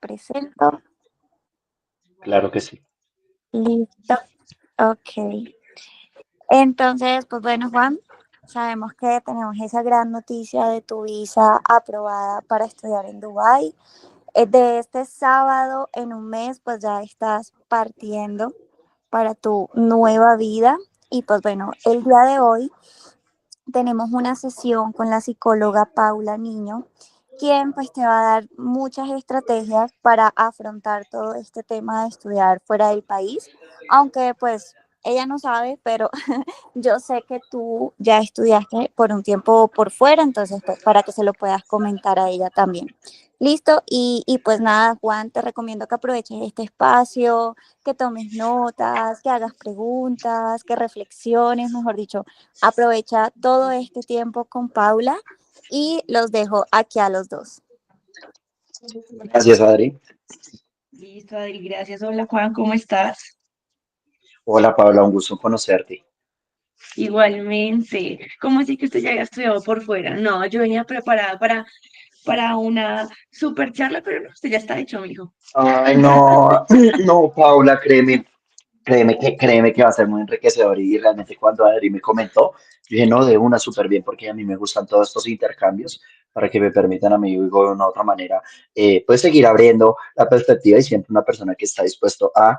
presento. Claro que sí. Listo. Ok. Entonces, pues bueno, Juan, sabemos que tenemos esa gran noticia de tu visa aprobada para estudiar en Dubái. De este sábado en un mes, pues ya estás partiendo para tu nueva vida. Y pues bueno, el día de hoy tenemos una sesión con la psicóloga Paula Niño, quien pues te va a dar muchas estrategias para afrontar todo este tema de estudiar fuera del país, aunque pues ella no sabe, pero yo sé que tú ya estudiaste por un tiempo por fuera, entonces pues para que se lo puedas comentar a ella también. Listo, y pues nada, Juan, te recomiendo que aproveches este espacio, que tomes notas, que hagas preguntas, que reflexiones, mejor dicho, aprovecha todo este tiempo con Paula y los dejo aquí a los dos. Gracias, Adri. Listo, Adri, gracias. Hola, Juan, ¿cómo estás? Hola, Paula, un gusto conocerte. Igualmente. ¿Cómo así que usted ya había estudiado por fuera? No, yo venía preparada para una super charla, pero no, usted ya está hecho, mijo. Ay, no, no, Paula, créeme que va a ser muy enriquecedor y realmente cuando Adri me comentó, yo dije, no, de una súper bien porque a mí me gustan todos estos intercambios para que me permitan a mí, digo, de una u otra manera, pues seguir abriendo la perspectiva y siempre una persona que está dispuesto a,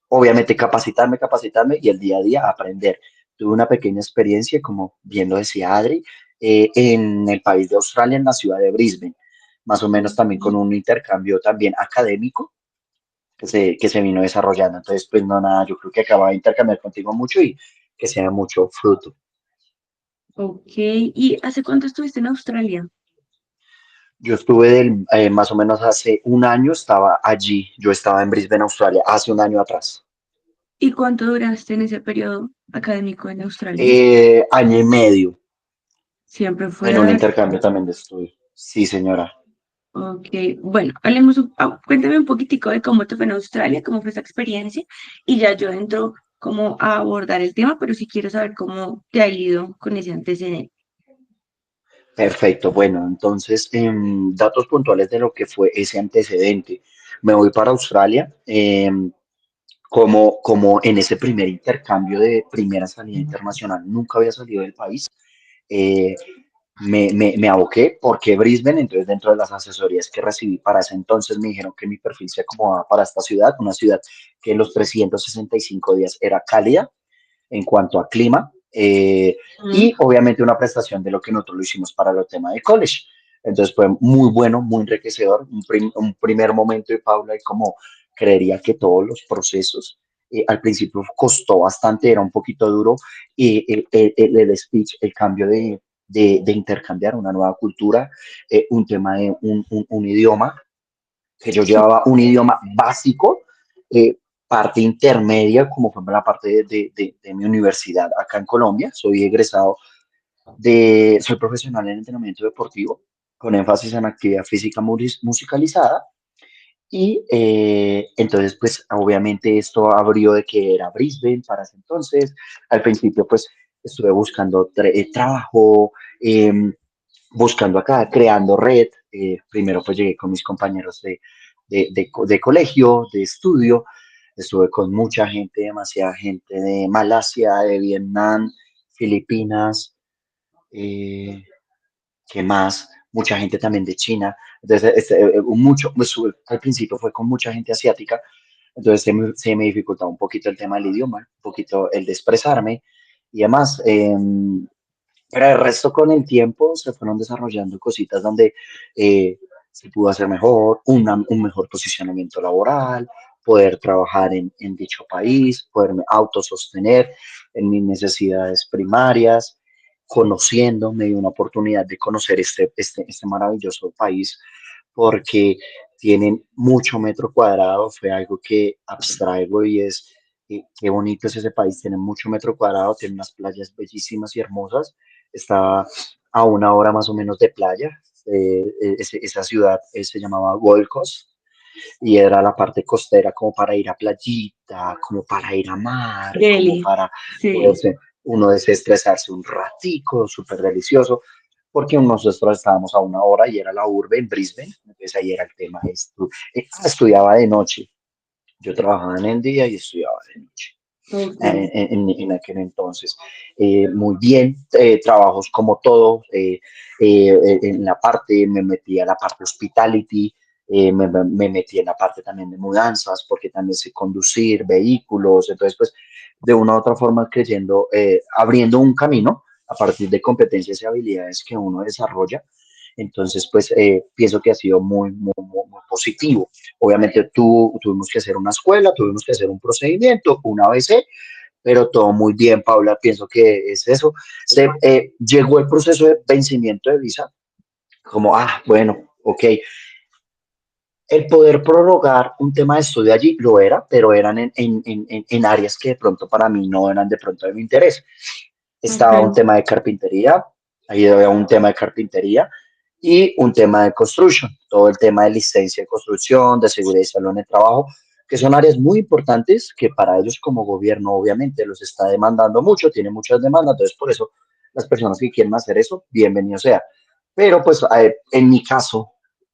obviamente, capacitarme y el día a día aprender. Tuve una pequeña experiencia, como bien lo decía Adri, en el país de Australia, en la ciudad de Brisbane, más o menos también con un intercambio también académico que se vino desarrollando. Entonces, pues no, nada, yo creo que acaba de intercambiar contigo mucho y que sea mucho fruto. Ok, ¿y hace cuánto estuviste en Australia? Yo estuve más o menos hace un año, estaba allí, yo estaba en Brisbane, Australia, hace un año atrás. ¿Y cuánto duraste en ese periodo académico en Australia? Año y medio Siempre en fuera un de... intercambio también de estudio. Sí, señora. Ok, bueno, hablemos, cuéntame un poquitico de cómo te fue en Australia, cómo fue esa experiencia, y ya yo entro como a abordar el tema, pero sí quiero saber cómo te ha ido con ese antecedente. Perfecto. Bueno, entonces, datos puntuales de lo que fue ese antecedente. Me voy para Australia. Como en ese primer intercambio de primera salida internacional nunca había salido del país, eh, me aboqué porque Brisbane, entonces dentro de las asesorías que recibí para ese entonces me dijeron que mi perfil se acomodaba para esta ciudad, una ciudad que en los 365 días era cálida en cuanto a clima Mm. y obviamente una prestación de lo que nosotros lo hicimos para el tema de college. Entonces fue muy bueno, muy enriquecedor, un primer momento de Paula y como creería que todos los procesos al principio costó bastante, era un poquito duro y el speech, el cambio de intercambiar una nueva cultura, un tema de un idioma, que yo Sí. llevaba un idioma básico, parte intermedia, como fue la parte de mi universidad acá en Colombia. Soy profesional en entrenamiento deportivo, con énfasis en actividad física musicalizada. Y entonces, pues obviamente esto abrió de que era Brisbane para ese entonces. Al principio, pues estuve buscando trabajo, buscando acá, creando red. Primero pues llegué con mis compañeros de colegio, de estudio. Estuve con mucha gente, demasiada gente de Malasia, de Vietnam, Filipinas, eh, ¿qué más? Mucha gente también de China. Entonces, al principio fue con mucha gente asiática, entonces se me dificultaba un poquito el tema del idioma, un poquito el de expresarme y demás. Pero el resto con el tiempo se fueron desarrollando cositas donde se pudo hacer mejor, un mejor posicionamiento laboral, poder trabajar en dicho país, poderme autosostener en mis necesidades primarias, conociendo, me dio una oportunidad de conocer este maravilloso país porque tienen mucho metro cuadrado, fue algo que abstraigo y es, qué bonito es ese país, tiene mucho metro cuadrado, tiene unas playas bellísimas y hermosas, está a una hora más o menos de playa. Esa ciudad se llamaba Gold Coast y era la parte costera como para ir a playita, como para ir a mar, como Delhi, para sí. poderse uno desestresarse un ratico, súper delicioso. porque nosotros estábamos a 1 hora y era la urbe en Brisbane, entonces ahí era el tema. Estudiaba de noche, yo trabajaba en el día y estudiaba de noche Ok, en aquel entonces. Muy bien, trabajos como todo, en la parte, me metí a la parte hospitality, me metí en la parte también de mudanzas, porque también sé conducir vehículos, entonces pues de una u otra forma creyendo, abriendo un camino a partir de competencias y habilidades que uno desarrolla. Entonces, pues pienso que ha sido muy positivo. Obviamente tuvimos que hacer una escuela, tuvimos que hacer un procedimiento, una ABC, pero todo muy bien, Paula, pienso que es eso. Llegó el proceso de vencimiento de visa, como, bueno, ok, el poder prorrogar un tema de estudio allí lo era, pero eran en áreas que de pronto para mí no eran de pronto de mi interés. Estaba un ok, tema de carpintería, ahí había un tema de carpintería y un tema de construction, todo el tema de licencia de construcción, de seguridad y salud en el trabajo, que son áreas muy importantes que para ellos como gobierno obviamente los está demandando mucho, tiene muchas demandas, entonces por eso las personas que quieren hacer eso, bienvenido sea. Pero pues en mi caso,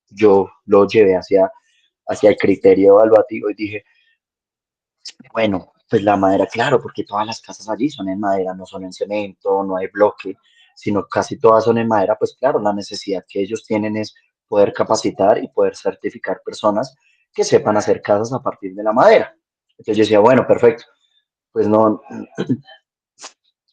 yo lo llevé hacia el criterio evaluativo y dije, bueno, pues la madera, claro, porque todas las casas allí son en madera, no son en cemento, no hay bloque, sino casi todas son en madera, pues claro, la necesidad que ellos tienen es poder capacitar y poder certificar personas que sepan hacer casas a partir de la madera. Entonces yo decía, bueno, perfecto, pues no,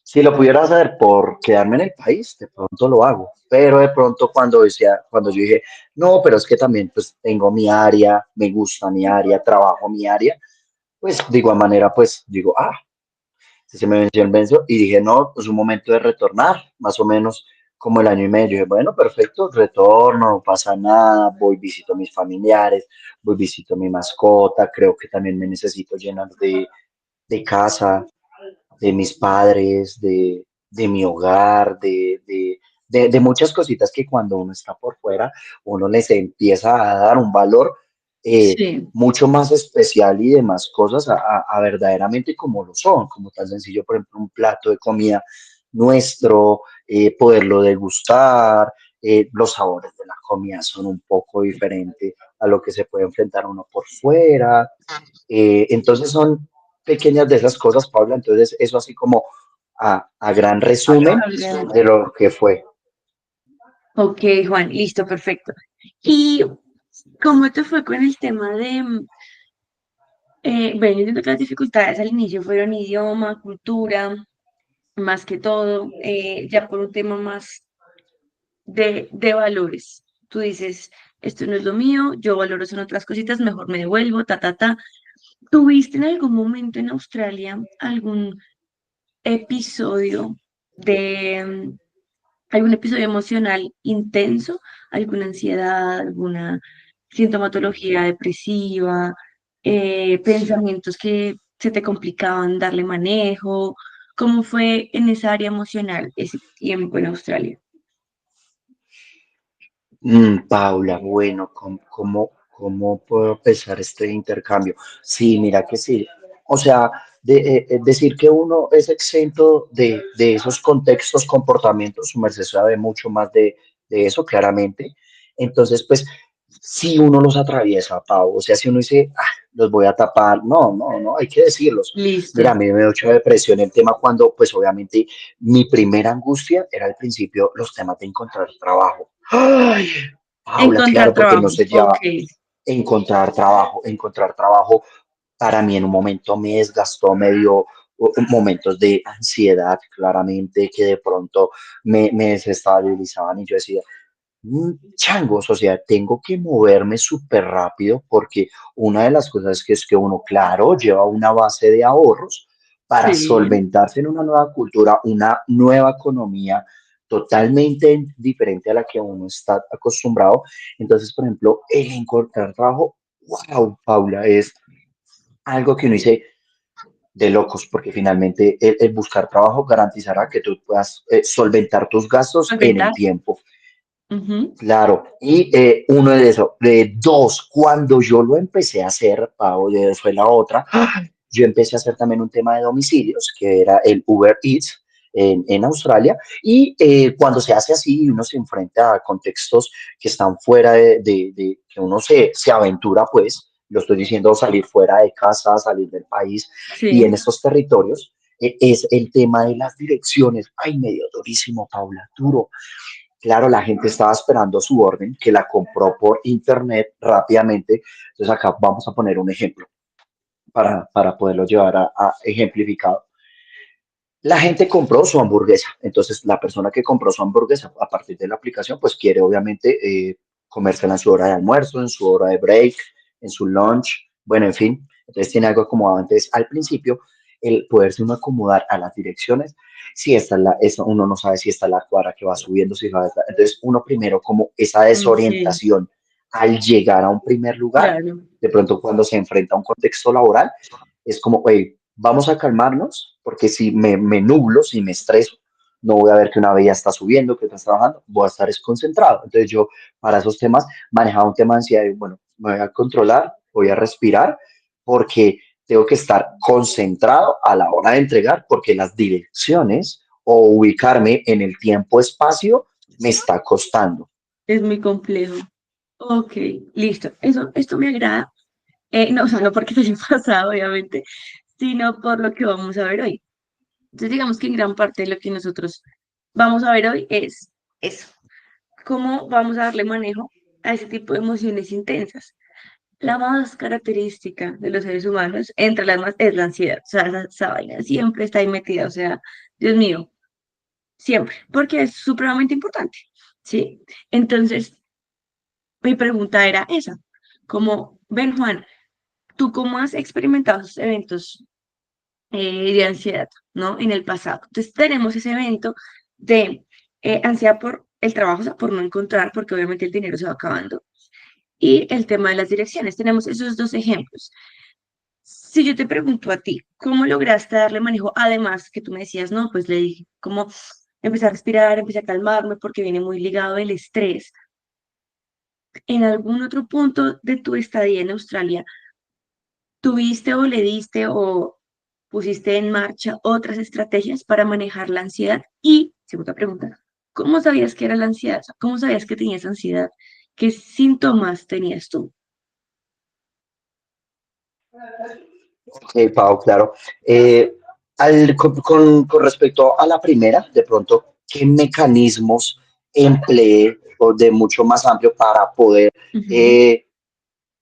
si lo pudiera hacer por quedarme en el país, de pronto lo hago, pero de pronto cuando yo dije, no, pero es que también pues tengo mi área, me gusta mi área, trabajo mi área, pues de igual manera, pues digo, se me venció el benzo y dije, no, es un momento de retornar, más o menos como el año y medio. Dije, bueno, perfecto, retorno, no pasa nada, voy, visito a mis familiares, voy, visito a mi mascota, creo que también me necesito llenar de casa, de mis padres, de mi hogar, de muchas cositas que cuando uno está por fuera, uno les empieza a dar un valor sí. mucho más especial y demás cosas a verdaderamente como lo son, como tan sencillo, por ejemplo, un plato de comida nuestro, poderlo degustar, los sabores de la comida son un poco diferentes a lo que se puede enfrentar uno por fuera, entonces son pequeñas de esas cosas, Paula. Entonces eso así como a gran resumen de lo que fue. Ok, Juan, listo, perfecto. ¿Y cómo te fue con el tema de, bueno, entiendo que las dificultades al inicio fueron idioma, cultura, más que todo, ya por un tema más de valores? Tú dices, esto no es lo mío, yo valoro son otras cositas, mejor me devuelvo, ta, ta, ta. ¿Tuviste en algún momento en Australia algún episodio de, algún episodio emocional intenso, alguna ansiedad, alguna sintomatología depresiva, pensamientos que se te complicaban darle manejo? ¿Cómo fue en esa área emocional ese tiempo en Australia? Paula, bueno, ¿cómo puedo empezar este intercambio? Sí, mira que sí. O sea, decir que uno es exento de esos contextos, comportamientos, su merced sabe mucho más de eso, claramente. Entonces, pues, si uno los atraviesa, Pau, o sea, si uno dice, los voy a tapar, no, hay que decirlos. Mira, a Listo. mí me dio mucha depresión el tema cuando, pues, obviamente, mi primera angustia era al principio los temas de encontrar trabajo. ¡Ay! Paula, Encontrar claro, porque trabajo. no se Ok. lleva encontrar trabajo para mí en un momento me desgastó, me dio momentos de ansiedad, claramente, que de pronto me desestabilizaban y yo decía, changos, o sea, tengo que moverme súper rápido porque una de las cosas que es que uno, claro, lleva una base de ahorros para Sí. solventarse en una nueva cultura, una nueva economía totalmente diferente a la que uno está acostumbrado. Entonces, por ejemplo, el encontrar trabajo, wow, Paula, es algo que uno dice de locos, porque finalmente el buscar trabajo garantizará que tú puedas solventar tus gastos en el Solventar. tiempo. Ujú. Claro, y uno de eso, de dos, cuando yo lo empecé a hacer, Pau, fue la otra, yo empecé a hacer también un tema de domicilios, que era el Uber Eats, en Australia. Y cuando se hace así, uno se enfrenta a contextos que están fuera que uno se aventura, pues, lo estoy diciendo, salir fuera de casa, salir del país y en Sí, estos territorios, es el tema de las direcciones. Ay, medio durísimo, Paula, duro. Claro, la gente estaba esperando su orden, que la compró por internet rápidamente. Entonces acá vamos a poner un ejemplo para poderlo llevar a ejemplificado. La gente compró su hamburguesa, entonces la persona que compró su hamburguesa a partir de la aplicación, pues quiere obviamente comérsela en su hora de almuerzo, en su hora de break, en su lunch, bueno, en fin. Entonces tiene algo acomodado. Entonces al principio, el poderse uno acomodar a las direcciones, si esta es uno no sabe si está la cuadra que va subiendo, si va, entonces uno primero como esa sí, desorientación al llegar a un primer lugar, claro. de pronto cuando se enfrenta a un contexto laboral, es como, oye, vamos a calmarnos, porque si me nublo, si me estreso, no voy a ver que una vez ya está subiendo, que estás trabajando, voy a estar desconcentrado. Entonces yo, para esos temas, manejaba un tema de ansiedad, bueno, me voy a controlar, voy a respirar, porque tengo que estar concentrado a la hora de entregar, porque las direcciones o ubicarme en el tiempo-espacio me está costando. Es muy complejo. Ok, listo. Esto me agrada. No, o sea, no porque te haya pasado, obviamente, sino por lo que vamos a ver hoy. Entonces, digamos que en gran parte de lo que nosotros vamos a ver hoy es eso. ¿Cómo vamos a darle manejo a ese tipo de emociones intensas? La más característica de los seres humanos, entre las más, es la ansiedad. O sea, esa vaina siempre está ahí metida. O sea, Dios mío, siempre, porque es supremamente importante. ¿Sí? Entonces, mi pregunta era esa. Como, ven, Juan, ¿tú cómo has experimentado esos eventos de ansiedad, ¿no? En el pasado? Entonces tenemos ese evento de ansiedad por el trabajo, o sea, por no encontrar, porque obviamente el dinero se va acabando, y el tema de las direcciones. Tenemos esos dos ejemplos. Si yo te pregunto a ti, ¿cómo lograste darle manejo? Además, que tú me decías, no, pues le dije, ¿cómo empecé a respirar, empecé a calmarme porque viene muy ligado el estrés? ¿En algún otro punto de tu estadía en Australia tuviste o le diste o pusiste en marcha otras estrategias para manejar la ansiedad? Y, segunda pregunta, ¿cómo sabías que era la ansiedad? O sea, ¿cómo sabías que tenías ansiedad? ¿Qué síntomas tenías tú? Ok, Pau, claro. Eh, con respecto a la primera, de pronto, ¿qué mecanismos empleé o de mucho más amplio para poder Ujú. eh,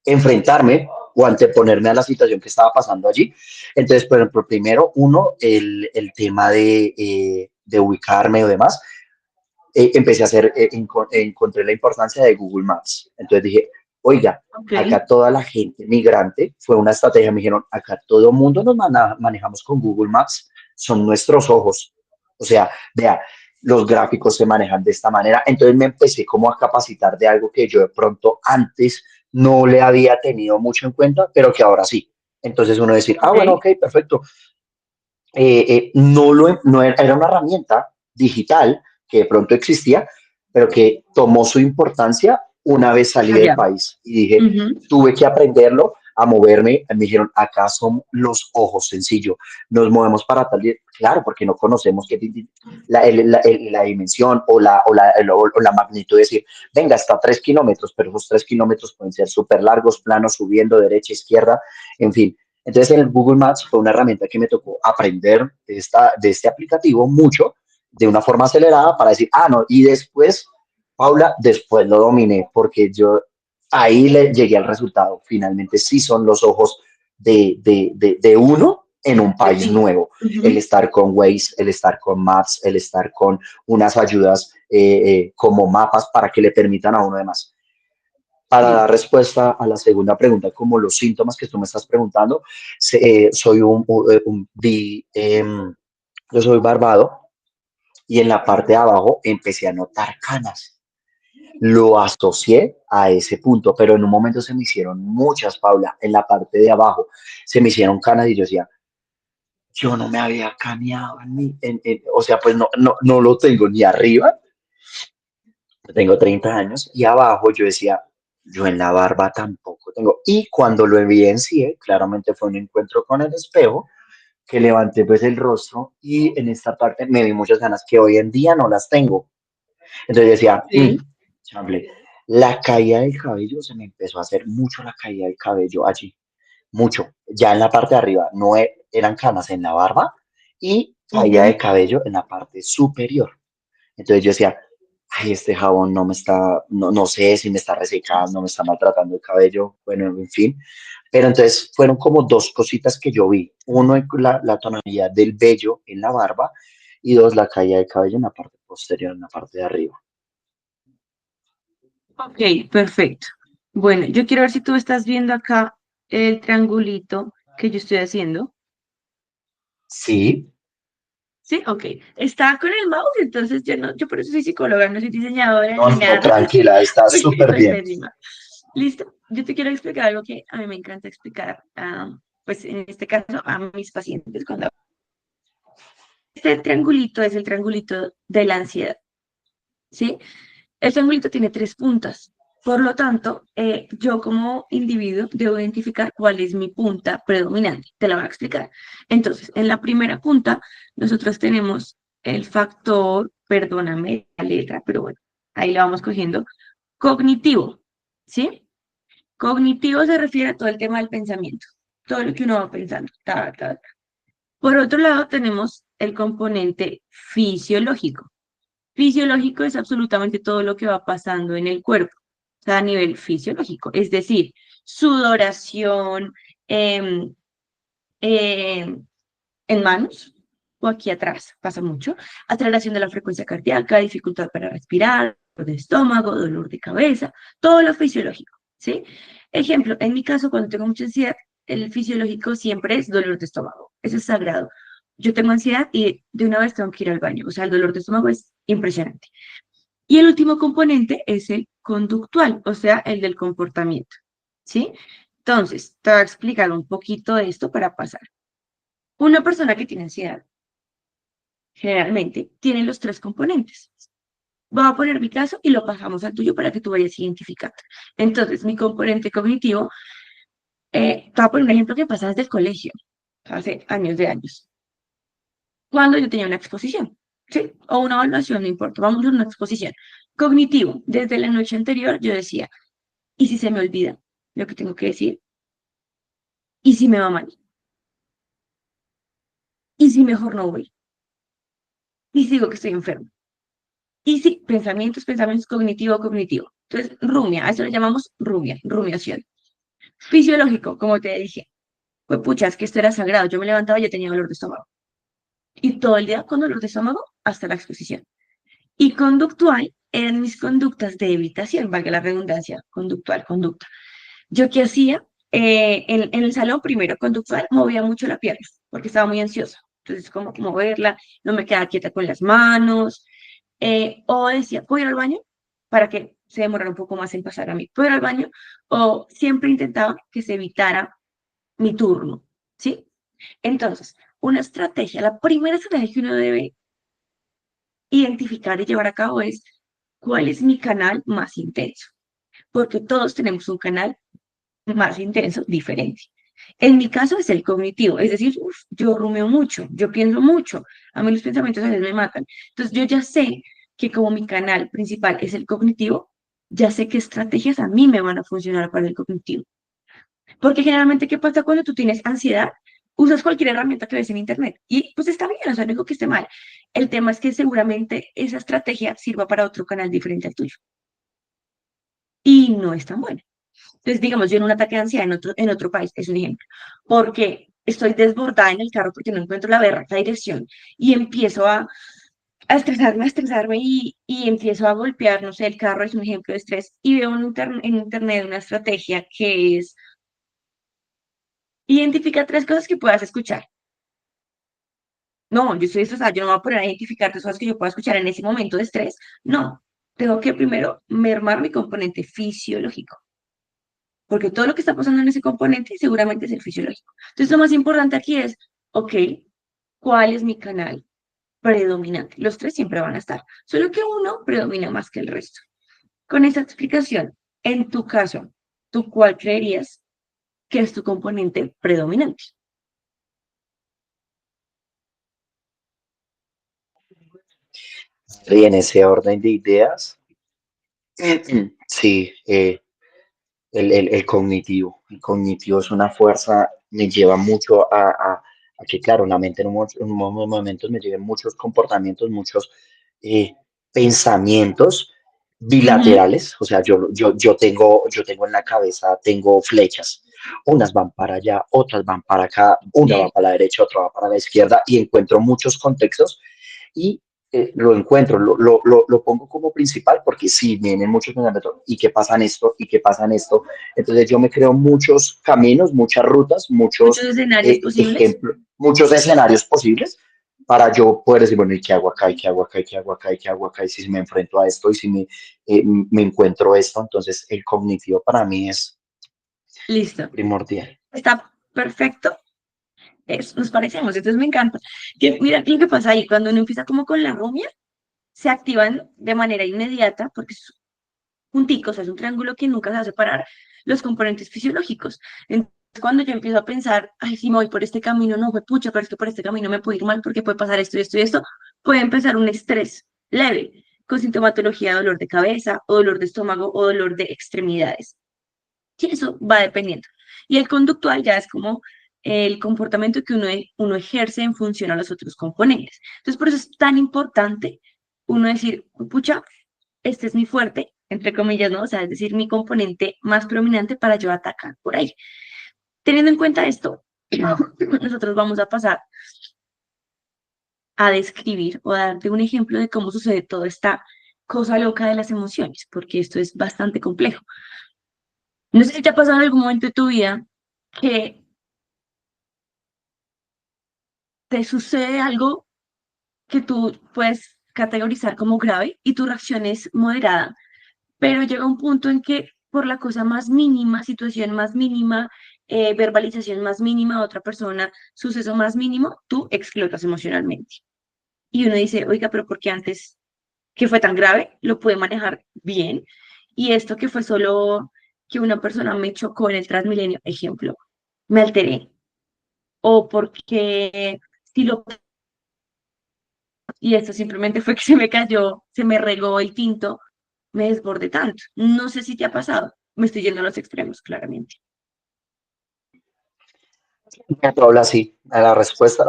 enfrentarme o anteponerme a la situación que estaba pasando allí? Entonces, por ejemplo, primero, uno, el tema de ubicarme o demás. Empecé a hacer, encontré la importancia de Google Maps. Entonces dije, oiga, Ok, acá toda la gente migrante, fue una estrategia, me dijeron, acá todo el mundo nos manejamos con Google Maps, son nuestros ojos. O sea, vea, los gráficos se manejan de esta manera. Entonces me empecé como a capacitar de algo que yo de pronto antes no le había tenido mucho en cuenta, pero que ahora sí. Entonces uno decir, ah, ok, bueno, ok, perfecto, no era una herramienta digital que de pronto existía, pero que tomó su importancia una vez salí del allá. país y dije, Ujú. tuve que aprenderlo a moverme. Me dijeron, acá son los ojos, sencillo, nos movemos para tal, claro, porque no conocemos que la dimensión o la magnitud de decir, venga, está a 3 kilómetros, pero esos 3 kilómetros pueden ser súper largos, planos, subiendo, derecha, izquierda, en fin. Entonces, en el Google Maps fue una herramienta que me tocó aprender de este aplicativo mucho, de una forma acelerada, para decir, ah, no, y después, Paula, después lo dominé, porque yo ahí le llegué al resultado. Finalmente, sí son los ojos de uno en un De país ti. nuevo. El Ujú. estar con Waze, el estar con Maps, el estar con unas ayudas como mapas para que le permitan a uno demás. Para dar Sí. respuesta a la segunda pregunta, como los síntomas que tú me estás preguntando, soy yo soy barbado y en la parte de abajo empecé a notar canas. Lo asocié a ese punto, pero en un momento se me hicieron muchas, Paula, en la parte de abajo se me hicieron canas y yo decía, yo no me había caneado, o sea, pues no lo tengo ni arriba, tengo 30 años y abajo yo decía, yo en la barba tampoco tengo. Y cuando lo evidencié, claramente fue un encuentro con el espejo, que levanté pues el rostro y en esta parte me vi muchas ganas que hoy en día no las tengo. Entonces decía, Sí, chamble, la caída del cabello, se me empezó a hacer mucho la caída del cabello allí, mucho. Ya en la parte de arriba no eran canas en la barba y caída de ujú. cabello en la parte superior. Entonces yo decía, ay, este jabón no me está, no sé si me está resecando, me está maltratando el cabello, bueno, en fin. Pero entonces fueron como dos cositas que yo vi. Uno, la tonalidad del vello en la barba y dos, la caída de cabello en la parte posterior, en la parte de arriba. Ok, perfecto. Bueno, yo quiero ver si tú estás viendo acá el triangulito que yo estoy haciendo. Sí, Sí, ok. Está con el mouse, entonces yo no, yo por eso soy psicóloga, no soy diseñadora no, ni no, nada, tranquila, está porque súper soy bien. pésima. Listo. Yo te quiero explicar algo que a mí me encanta explicar, pues en este caso a mis pacientes cuando este triangulito es el triangulito de la ansiedad, ¿sí? El triangulito tiene tres puntas. Por lo tanto, yo como individuo debo identificar cuál es mi punta predominante. Te la voy a explicar. Entonces, en la primera punta, nosotros tenemos el factor, perdóname la letra, pero bueno, ahí lo vamos cogiendo, cognitivo, ¿sí? Cognitivo se refiere a todo el tema del pensamiento, todo lo que uno va pensando. Ta, ta, ta. Por otro lado, tenemos el componente fisiológico. Fisiológico es absolutamente todo lo que va pasando en el cuerpo, o sea, a nivel fisiológico, es decir, sudoración em, em, en manos o aquí atrás, pasa mucho, aceleración de la frecuencia cardíaca, dificultad para respirar, dolor de estómago, dolor de cabeza, todo lo fisiológico, ¿sí? Ejemplo, en mi caso, cuando tengo mucha ansiedad, el fisiológico siempre es dolor de estómago, eso es sagrado. Yo tengo ansiedad y de una vez tengo que ir al baño, o sea, el dolor de estómago es impresionante. Y el último componente es el conductual, o sea, el del comportamiento, ¿sí? Entonces, te voy a explicar un poquito de esto para pasar. Una persona que tiene ansiedad generalmente tiene los tres componentes. Voy a poner mi caso y lo pasamos al tuyo para que tú vayas identificando. Entonces, mi componente cognitivo, te voy a poner un ejemplo que pasa desde el colegio, hace años de años, cuando yo tenía una exposición, ¿sí? O una evaluación, no importa, vamos a una exposición. Cognitivo, desde la noche anterior yo decía, ¿y si se me olvida lo que tengo que decir? ¿Y si me va mal? ¿Y si mejor no voy? ¿Y si digo que estoy enfermo? Y sí, pensamientos, cognitivo, cognitivo. Entonces, rumia, a eso le llamamos rumia, rumiación. Fisiológico, como te dije, pues pucha, es que esto era sagrado. Yo me levantaba y ya tenía dolor de estómago. Y todo el día con dolor de estómago hasta la exposición. Y conductual eran mis conductas de evitación, valga la redundancia, conductual, conducta. ¿Yo qué hacía? En el salón, primero, conductual, movía mucho la pierna, porque estaba muy ansiosa. Entonces, como que moverla, no me quedaba quieta con las manos, o decía, ¿puedo ir al baño? Para que se demorara un poco más en pasar a mí. ¿Puedo ir al baño? O siempre intentaba que se evitara mi turno, ¿sí? Entonces, una estrategia, la primera estrategia que uno debe identificar y llevar a cabo es cuál es mi canal más intenso, porque todos tenemos un canal más intenso, diferente. En mi caso es el cognitivo, es decir, uf, yo rumeo mucho, yo pienso mucho, a mí los pensamientos a veces me matan. Entonces yo ya sé que como mi canal principal es el cognitivo, ya sé qué estrategias a mí me van a funcionar para el cognitivo. Porque generalmente, ¿qué pasa cuando tú tienes ansiedad? Usas cualquier herramienta que ves en internet y pues está bien, o sea, no digo que esté mal. El tema es que seguramente esa estrategia sirva para otro canal diferente al tuyo y no es tan buena. Entonces, digamos, yo en un ataque de ansiedad en otro país, es un ejemplo, porque estoy desbordada en el carro porque no encuentro la berraca dirección y empiezo a estresarme y empiezo a golpear, no sé, el carro es un ejemplo de estrés y veo en internet una estrategia que es identifica tres cosas que puedas escuchar. No, yo estoy estresada, yo no me voy a poner a identificar tres cosas que yo pueda escuchar en ese momento de estrés. No, tengo que primero mermar mi componente fisiológico porque todo lo que está pasando en ese componente seguramente es el fisiológico. Entonces, lo más importante aquí es, ok, ¿cuál es mi canal predominante? Los tres siempre van a estar, solo que uno predomina más que el resto. Con esa explicación, en tu caso, ¿tú cuál creerías que es tu componente predominante? Y en ese orden de ideas, sí, el cognitivo. El cognitivo es una fuerza, me lleva mucho a que, claro, la mente en unos momentos me lleven muchos comportamientos, muchos eh, pensamientos Ujú. bilaterales. O sea, yo tengo en la cabeza, tengo flechas. Unas van para allá, otras van para acá, una va Sí, para la derecha, otra va para la izquierda, y encuentro muchos contextos y lo encuentro, lo pongo como principal porque sí, vienen muchos pensamientos, ¿y qué pasa en esto? ¿Y qué pasa en esto? Entonces yo me creo muchos caminos, muchas rutas, muchos muchos escenarios posibles. ejemplos, muchos escenarios posibles para yo poder decir, bueno, ¿y qué hago acá? ¿Y qué hago acá? ¿Y qué hago acá? ¿Y qué hago acá? Y si me enfrento a esto y si me encuentro esto, entonces el cognitivo para mí es Listo. primordial. Está perfecto. Nos parecemos, entonces me encanta. Que, mira, lo que pasa ahí, cuando uno empieza como con la rumia, se activan de manera inmediata, porque es junticos, es un triángulo que nunca se va a separar, los componentes fisiológicos. Entonces, cuando yo empiezo a pensar, ay, si me voy por este camino, no fue pucha, pero es que por este camino me puede ir mal porque puede pasar esto y esto y esto, puede empezar un estrés leve, con sintomatología de dolor de cabeza, o dolor de estómago, o dolor de extremidades. Sí, eso va dependiendo. Y el conductual ya es como el comportamiento que uno ejerce en función a los otros componentes. Entonces, por eso es tan importante uno decir, pucha, este es mi fuerte, entre comillas, ¿no? O sea, es decir, mi componente más prominente para yo atacar por ahí. Teniendo en cuenta esto, nosotros vamos a pasar a describir o a darte un ejemplo de cómo sucede toda esta cosa loca de las emociones, porque esto es bastante complejo. No sé si te ha pasado en algún momento de tu vida que te sucede algo que tú puedes categorizar como grave y tu reacción es moderada, pero llega un punto en que por la cosa más mínima, situación más mínima, verbalización más mínima de otra persona, suceso más mínimo, tú explotas emocionalmente. Y uno dice, oiga, pero ¿por qué antes que fue tan grave lo pude manejar bien? Y esto que fue solo que una persona me chocó en el Transmilenio, ejemplo, me alteré. O porque si lo y esto simplemente fue que se me cayó, se me regó el tinto, me desbordé tanto. No sé si te ha pasado. Me estoy yendo a los extremos, claramente. Me habla así. La respuesta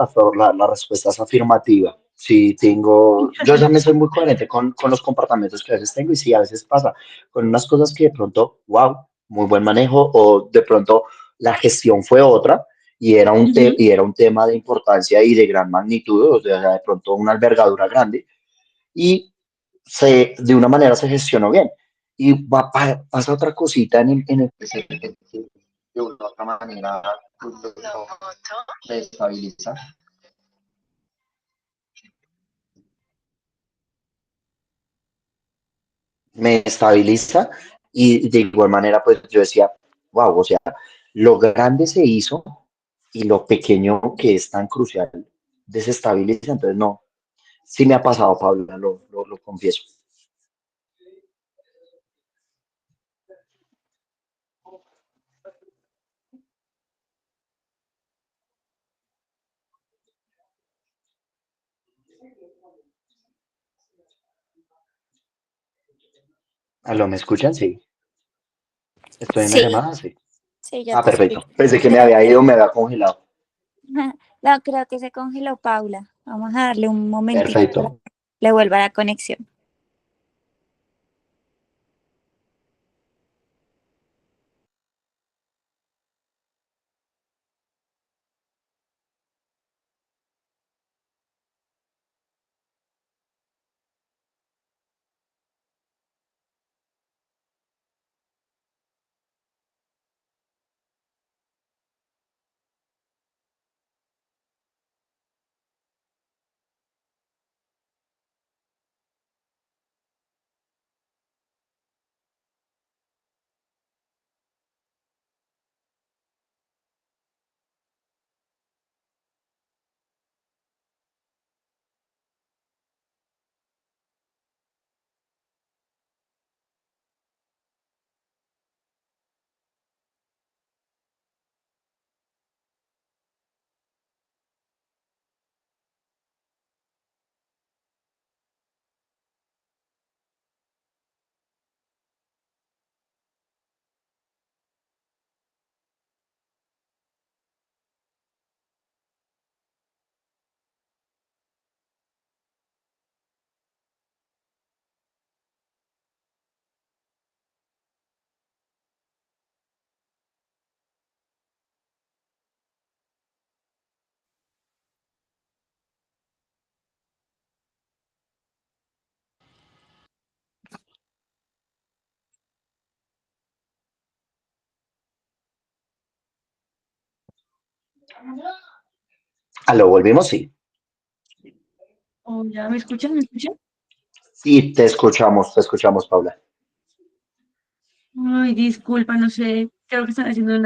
es afirmativa. Sí, tengo, yo también soy muy coherente con los comportamientos que a veces tengo y sí, a veces pasa con unas cosas que de pronto, wow, muy buen manejo o de pronto la gestión fue otra Ujú. y era un tema de importancia y de gran magnitud, o sea, de pronto una envergadura grande y de una manera se gestionó bien. Y pasa otra cosita en el presente que de una u otra manera pues, me estabiliza. Me estabiliza y de igual manera pues yo decía, wow, o sea, lo grande se hizo y lo pequeño que es tan crucial desestabiliza, entonces no, sí me ha pasado, Paula, lo confieso. ¿Aló, me escuchan? Sí. ¿Estoy en la Sí, llamada? Sí. sí, yo Ah, te escucho. perfecto. Pensé que me Creo había que, ido, me había congelado. no, creo que se congeló Paula. Vamos a darle un momentito para Perfecto. que le vuelva la conexión. Aló, volvimos, sí. Hola, ¿me escuchan? ¿Me escuchan? Sí, te escuchamos, Paula. Ay, disculpa, no sé, creo que están haciendo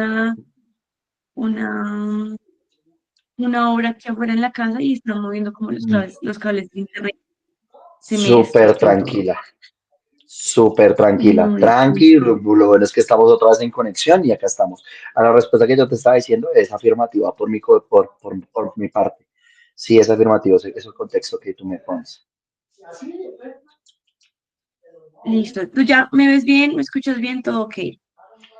una, una obra aquí afuera en la casa y están moviendo como Mm, los cables de internet. Se me Súper destrozaron todo. tranquila, súper tranquila. No, Tranqui, disculpa. lo bueno es que estamos otra vez en conexión y acá estamos. A la respuesta que yo te estaba diciendo es afirmativa por mi parte. Sí, es afirmativo, es el contexto que tú me pones. Listo. ¿Tú ya me ves bien? ¿Me escuchas bien? ¿Todo ok?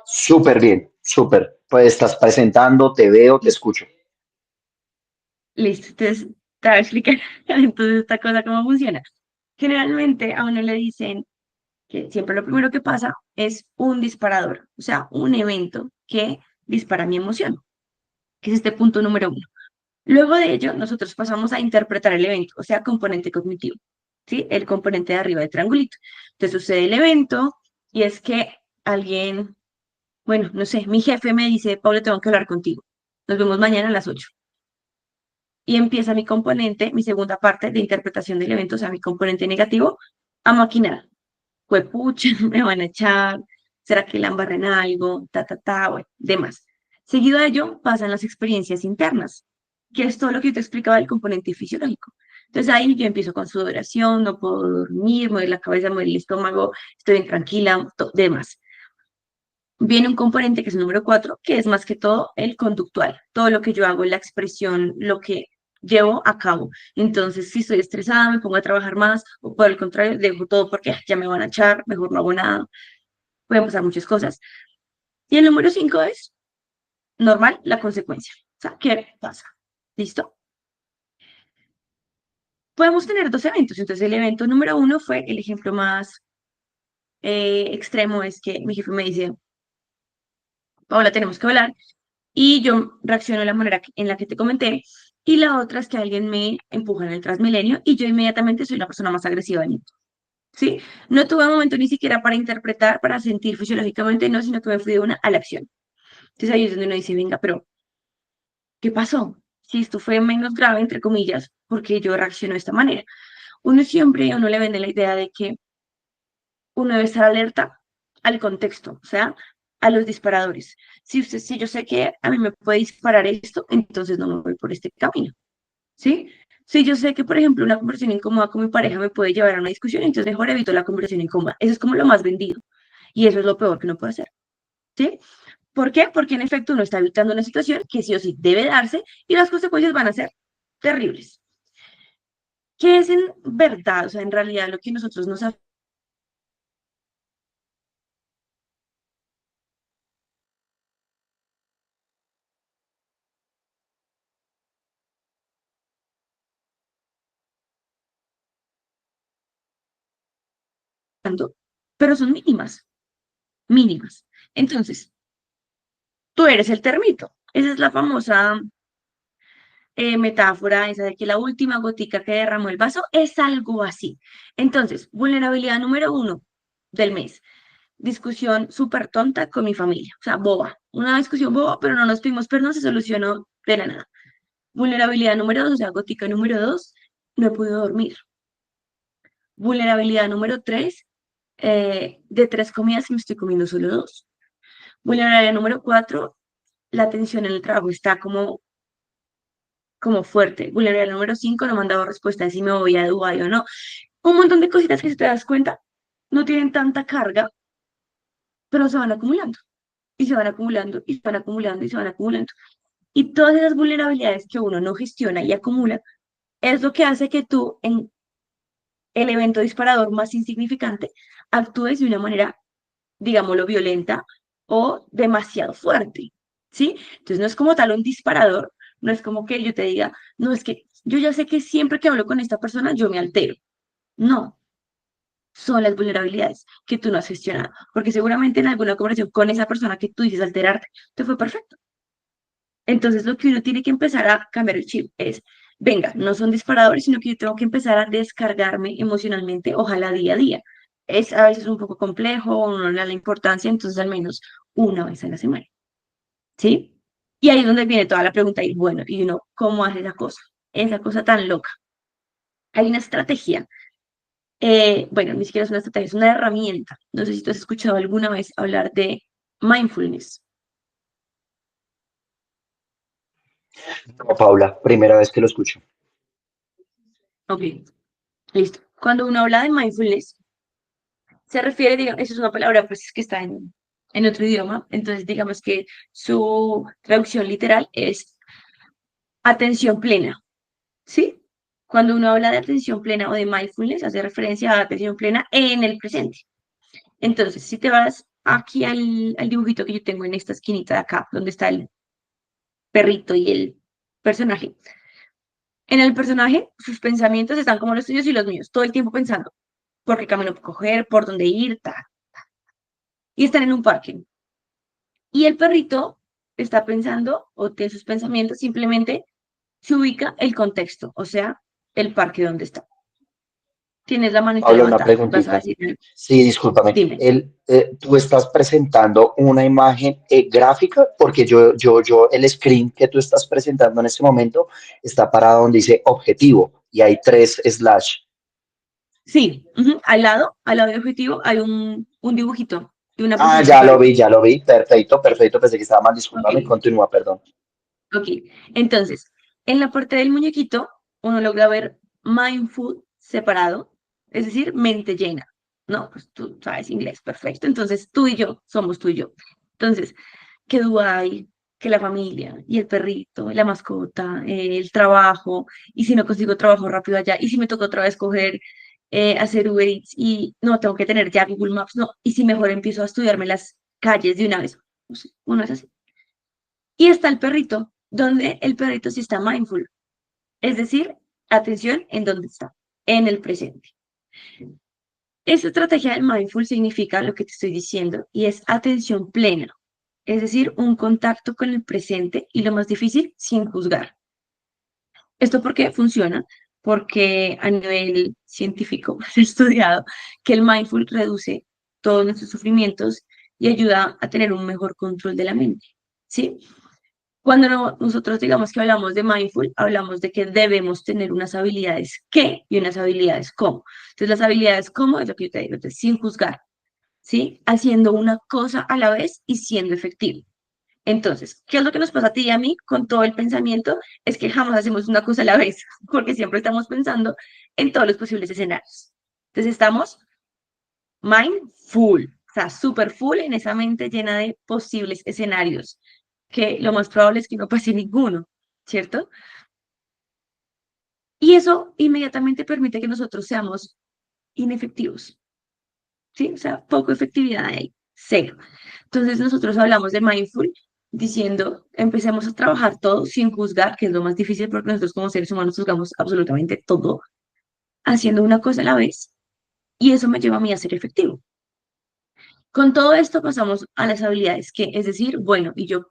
Súper bien, súper. Pues estás presentando, te veo, te escucho. Listo. Entonces, te voy a explicar entonces esta cosa cómo funciona. Generalmente a uno le dicen que siempre lo primero que pasa es un disparador, o sea, un evento que dispara mi emoción, que es este punto número uno. Luego de ello, nosotros pasamos a interpretar el evento, o sea, componente cognitivo, ¿sí? El componente de arriba del triangulito. Entonces sucede el evento y es que alguien, bueno, no sé, mi jefe me dice, Paula, tengo que hablar contigo. Nos vemos mañana a las 8. Y empieza mi componente, mi segunda parte de interpretación del evento, o sea, mi componente negativo, a maquinar. Pucha, me van a echar, ¿será que la embarré en algo? Bueno, demás. Seguido de ello, pasan las experiencias internas, que es todo lo que yo te explicaba del componente fisiológico. Entonces ahí yo empiezo con sudoración, no puedo dormir, me duele la cabeza, me duele el estómago, estoy intranquila, demás. Viene un componente que es el número 4, que es más que todo el conductual, todo lo que yo hago, la expresión, lo que llevo a cabo. Entonces, si estoy estresada, me pongo a trabajar más, o por el contrario, dejo todo porque ya me van a echar, mejor no hago nada, pueden pasar muchas cosas. Y el número 5 es normal, la consecuencia. O sea, ¿qué pasa? ¿Listo? Podemos tener dos eventos. Entonces, el evento número 1 fue el ejemplo más extremo, es que mi jefe me dice, Paola, tenemos que hablar. Y yo reacciono de la manera en la que te comenté. Y la otra es que alguien me empuja en el Transmilenio y yo inmediatamente soy la persona más agresiva del mundo. ¿Sí? No tuve un momento ni siquiera para interpretar, para sentir fisiológicamente, no, sino que me fui de una a la acción. Entonces ahí es donde uno dice, venga, pero ¿qué pasó? Si esto fue menos grave, entre comillas, porque yo reacciono de esta manera. Uno siempre, a uno le vende la idea de que uno debe estar alerta al contexto, o sea, a los disparadores. Si yo sé que a mí me puede disparar esto, entonces no me voy por este camino, ¿sí? Si yo sé que, por ejemplo, una conversación incómoda con mi pareja me puede llevar a una discusión, entonces mejor evito la conversación incómoda. Eso es como lo más vendido. Y eso es lo peor que uno puede hacer, ¿sí? ¿Por qué? Porque en efecto uno está evitando una situación que sí o sí debe darse y las consecuencias van a ser terribles. ¿Qué es en verdad? O sea, en realidad lo que nosotros nos afectando, pero son mínimas, mínimas. Entonces, tú eres el termito. Esa es la famosa metáfora esa de que la última gotica que derramó el vaso es algo así. Entonces, vulnerabilidad número 1 del mes. Discusión súper tonta con mi familia, o sea, boba. Una discusión boba, pero no nos pedimos perdón, se solucionó de la nada. Vulnerabilidad número 2, o sea, gotica número 2, no he podido dormir. Vulnerabilidad número 3, de 3 comidas me estoy comiendo solo 2. Vulnerabilidad número 4, la tensión en el trabajo está como fuerte. Vulnerabilidad número 5, no me han dado respuesta de si me voy a Dubái o no. Un montón de cositas que si te das cuenta no tienen tanta carga, pero se van acumulando y se van acumulando y se van acumulando y se van acumulando. Y todas esas vulnerabilidades que uno no gestiona y acumula es lo que hace que tú en el evento disparador más insignificante actúes de una manera, digámoslo, violenta o demasiado fuerte, ¿sí? Entonces no es como tal un disparador, no es como que yo te diga, no, es que yo ya sé que siempre que hablo con esta persona yo me altero. No, son las vulnerabilidades que tú no has gestionado, porque seguramente en alguna conversación con esa persona que tú dices alterarte, te fue perfecto. Entonces lo que uno tiene que empezar a cambiar el chip es, venga, no son disparadores, sino que yo tengo que empezar a descargarme emocionalmente, ojalá día a día. Es a veces un poco complejo, uno no le da la importancia, entonces al menos una vez a la semana, ¿sí? Y ahí es donde viene toda la pregunta, y bueno, y uno, ¿cómo hace esa cosa tan loca? Hay una estrategia, bueno, ni siquiera es una estrategia, es una herramienta. No sé si tú has escuchado alguna vez hablar de mindfulness. No, Paula, primera vez que lo escucho. Ok, listo. Cuando uno habla de mindfulness, se refiere, digamos, eso es una palabra pues que está en otro idioma, entonces digamos que su traducción literal es atención plena, ¿sí? Cuando uno habla de atención plena o de mindfulness, hace referencia a atención plena en el presente. Entonces, si te vas aquí al dibujito que yo tengo en esta esquinita de acá, donde está el perrito y el personaje, en el personaje sus pensamientos están como los tuyos y los míos, todo el tiempo pensando por qué camino coger, por dónde ir, ta, y están en un parque. Y el perrito está pensando o tiene sus pensamientos, simplemente se ubica el contexto, o sea, el parque donde está. Tienes la manita Paula, una levantada, vas a preguntita. decir, Sí, discúlpame. dime. ¿Tú estás presentando una imagen gráfica? Porque el screen que tú estás presentando en este momento está parado donde dice objetivo y hay tres slash. Sí, ujú, al lado de objetivo, hay un dibujito de una Ah, persona y un perrito. ya lo vi. Perfecto, perfecto. Pensé que estaba mal. Ok, Discúlpame. Continúa, perdón. ok. Entonces, en la parte del muñequito, uno logra ver mindful separado, es decir, mente llena. No, pues tú sabes inglés, perfecto. Entonces, tú y yo somos tú y yo. Entonces, que Dubái, que la familia y el perrito, la mascota, el trabajo, y si no consigo trabajo rápido allá, y si me toca otra vez coger, hacer Uber Eats y no, tengo que tener ya Google Maps, no, y si mejor empiezo a estudiarme las calles de una vez. No sé, uno es así. Y está el perrito, donde el perrito sí está mindful, es decir, atención en dónde está, en el presente. Esta estrategia del mindful significa lo que te estoy diciendo y es atención plena, es decir, un contacto con el presente y lo más difícil, sin juzgar. ¿Esto por qué funciona? Porque a nivel científico se ha estudiado que el mindful reduce todos nuestros sufrimientos y ayuda a tener un mejor control de la mente. ¿Sí? Cuando nosotros digamos que hablamos de mindful, hablamos de que debemos tener unas habilidades qué y unas habilidades cómo. Entonces, las habilidades cómo es lo que yo te digo, entonces, sin juzgar, ¿sí? Haciendo una cosa a la vez y siendo efectivo. Entonces, ¿qué es lo que nos pasa a ti y a mí con todo el pensamiento? Es que jamás hacemos una cosa a la vez, porque siempre estamos pensando en todos los posibles escenarios. Entonces, estamos mindful, o sea, súper full en esa mente llena de posibles escenarios, que lo más probable es que no pase ninguno, ¿cierto? Y eso inmediatamente permite que nosotros seamos inefectivos, ¿sí? O sea, poco efectividad ahí, cero. Entonces nosotros hablamos de mindful diciendo, empecemos a trabajar todo sin juzgar, que es lo más difícil porque nosotros como seres humanos juzgamos absolutamente todo, haciendo una cosa a la vez, y eso me lleva a mí a ser efectivo. Con todo esto pasamos a las habilidades, que es decir, bueno, ¿y yo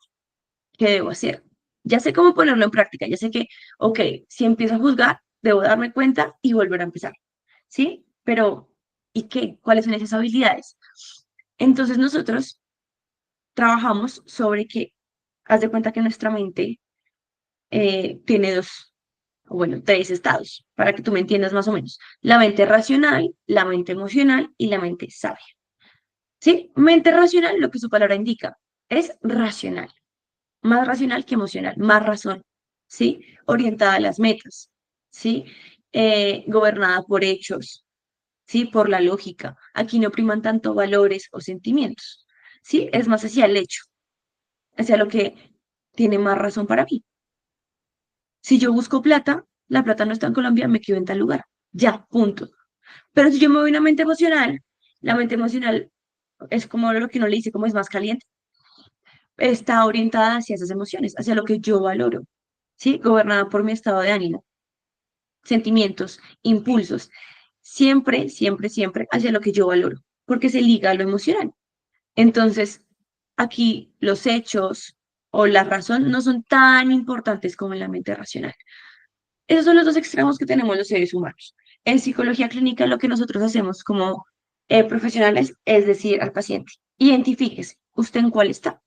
qué debo hacer? Ya sé cómo ponerlo en práctica, ya sé que, ok, si empiezo a juzgar, debo darme cuenta y volver a empezar, ¿sí? Pero, ¿y qué? ¿Cuáles son esas habilidades? Entonces nosotros trabajamos sobre que, haz de cuenta que nuestra mente tiene dos, o bueno, tres estados, para que tú me entiendas más o menos. La mente racional, la mente emocional y la mente sabia. ¿Sí? Mente racional, lo que su palabra indica, es racional, más racional que emocional, más razón, ¿sí? Orientada a las metas, ¿sí? Gobernada por hechos, ¿sí? Por la lógica. Aquí no priman tanto valores o sentimientos, ¿sí? Es más hacia el hecho, hacia lo que tiene más razón para mí. Si yo busco plata, la plata no está en Colombia, me quedo en tal lugar. Ya, punto. Pero si yo me voy a una mente emocional, la mente emocional es como lo que uno le dice, como es más caliente, está orientada hacia esas emociones, hacia lo que yo valoro, ¿sí? Gobernada por mi estado de ánimo, sentimientos, impulsos, siempre, siempre, siempre hacia lo que yo valoro, porque se liga a lo emocional. Entonces, aquí los hechos o la razón no son tan importantes como en la mente racional. Esos son los dos extremos que tenemos los seres humanos. En psicología clínica, lo que nosotros hacemos como profesionales es decir al paciente, identifíquese, ¿usted en cuál está?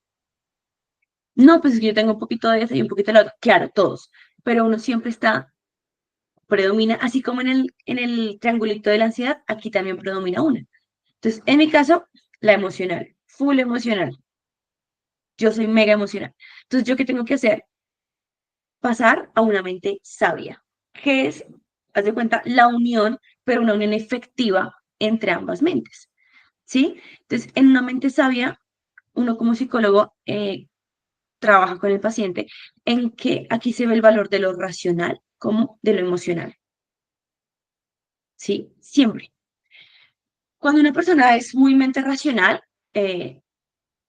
No, pues es que yo tengo un poquito de eso y un poquito de lo otro. Claro, todos. Pero uno siempre predomina, así como en el triangulito de la ansiedad, aquí también predomina una. Entonces, en mi caso, la emocional, full emocional. Yo soy mega emocional. Entonces, ¿yo qué tengo que hacer? Pasar a una mente sabia, que es, haz de cuenta, la unión, pero una unión efectiva entre ambas mentes, ¿sí? Entonces, en una mente sabia, uno como psicólogo trabaja con el paciente en que aquí se ve el valor de lo racional como de lo emocional, ¿sí? Siempre. Cuando una persona es muy mente racional, eh,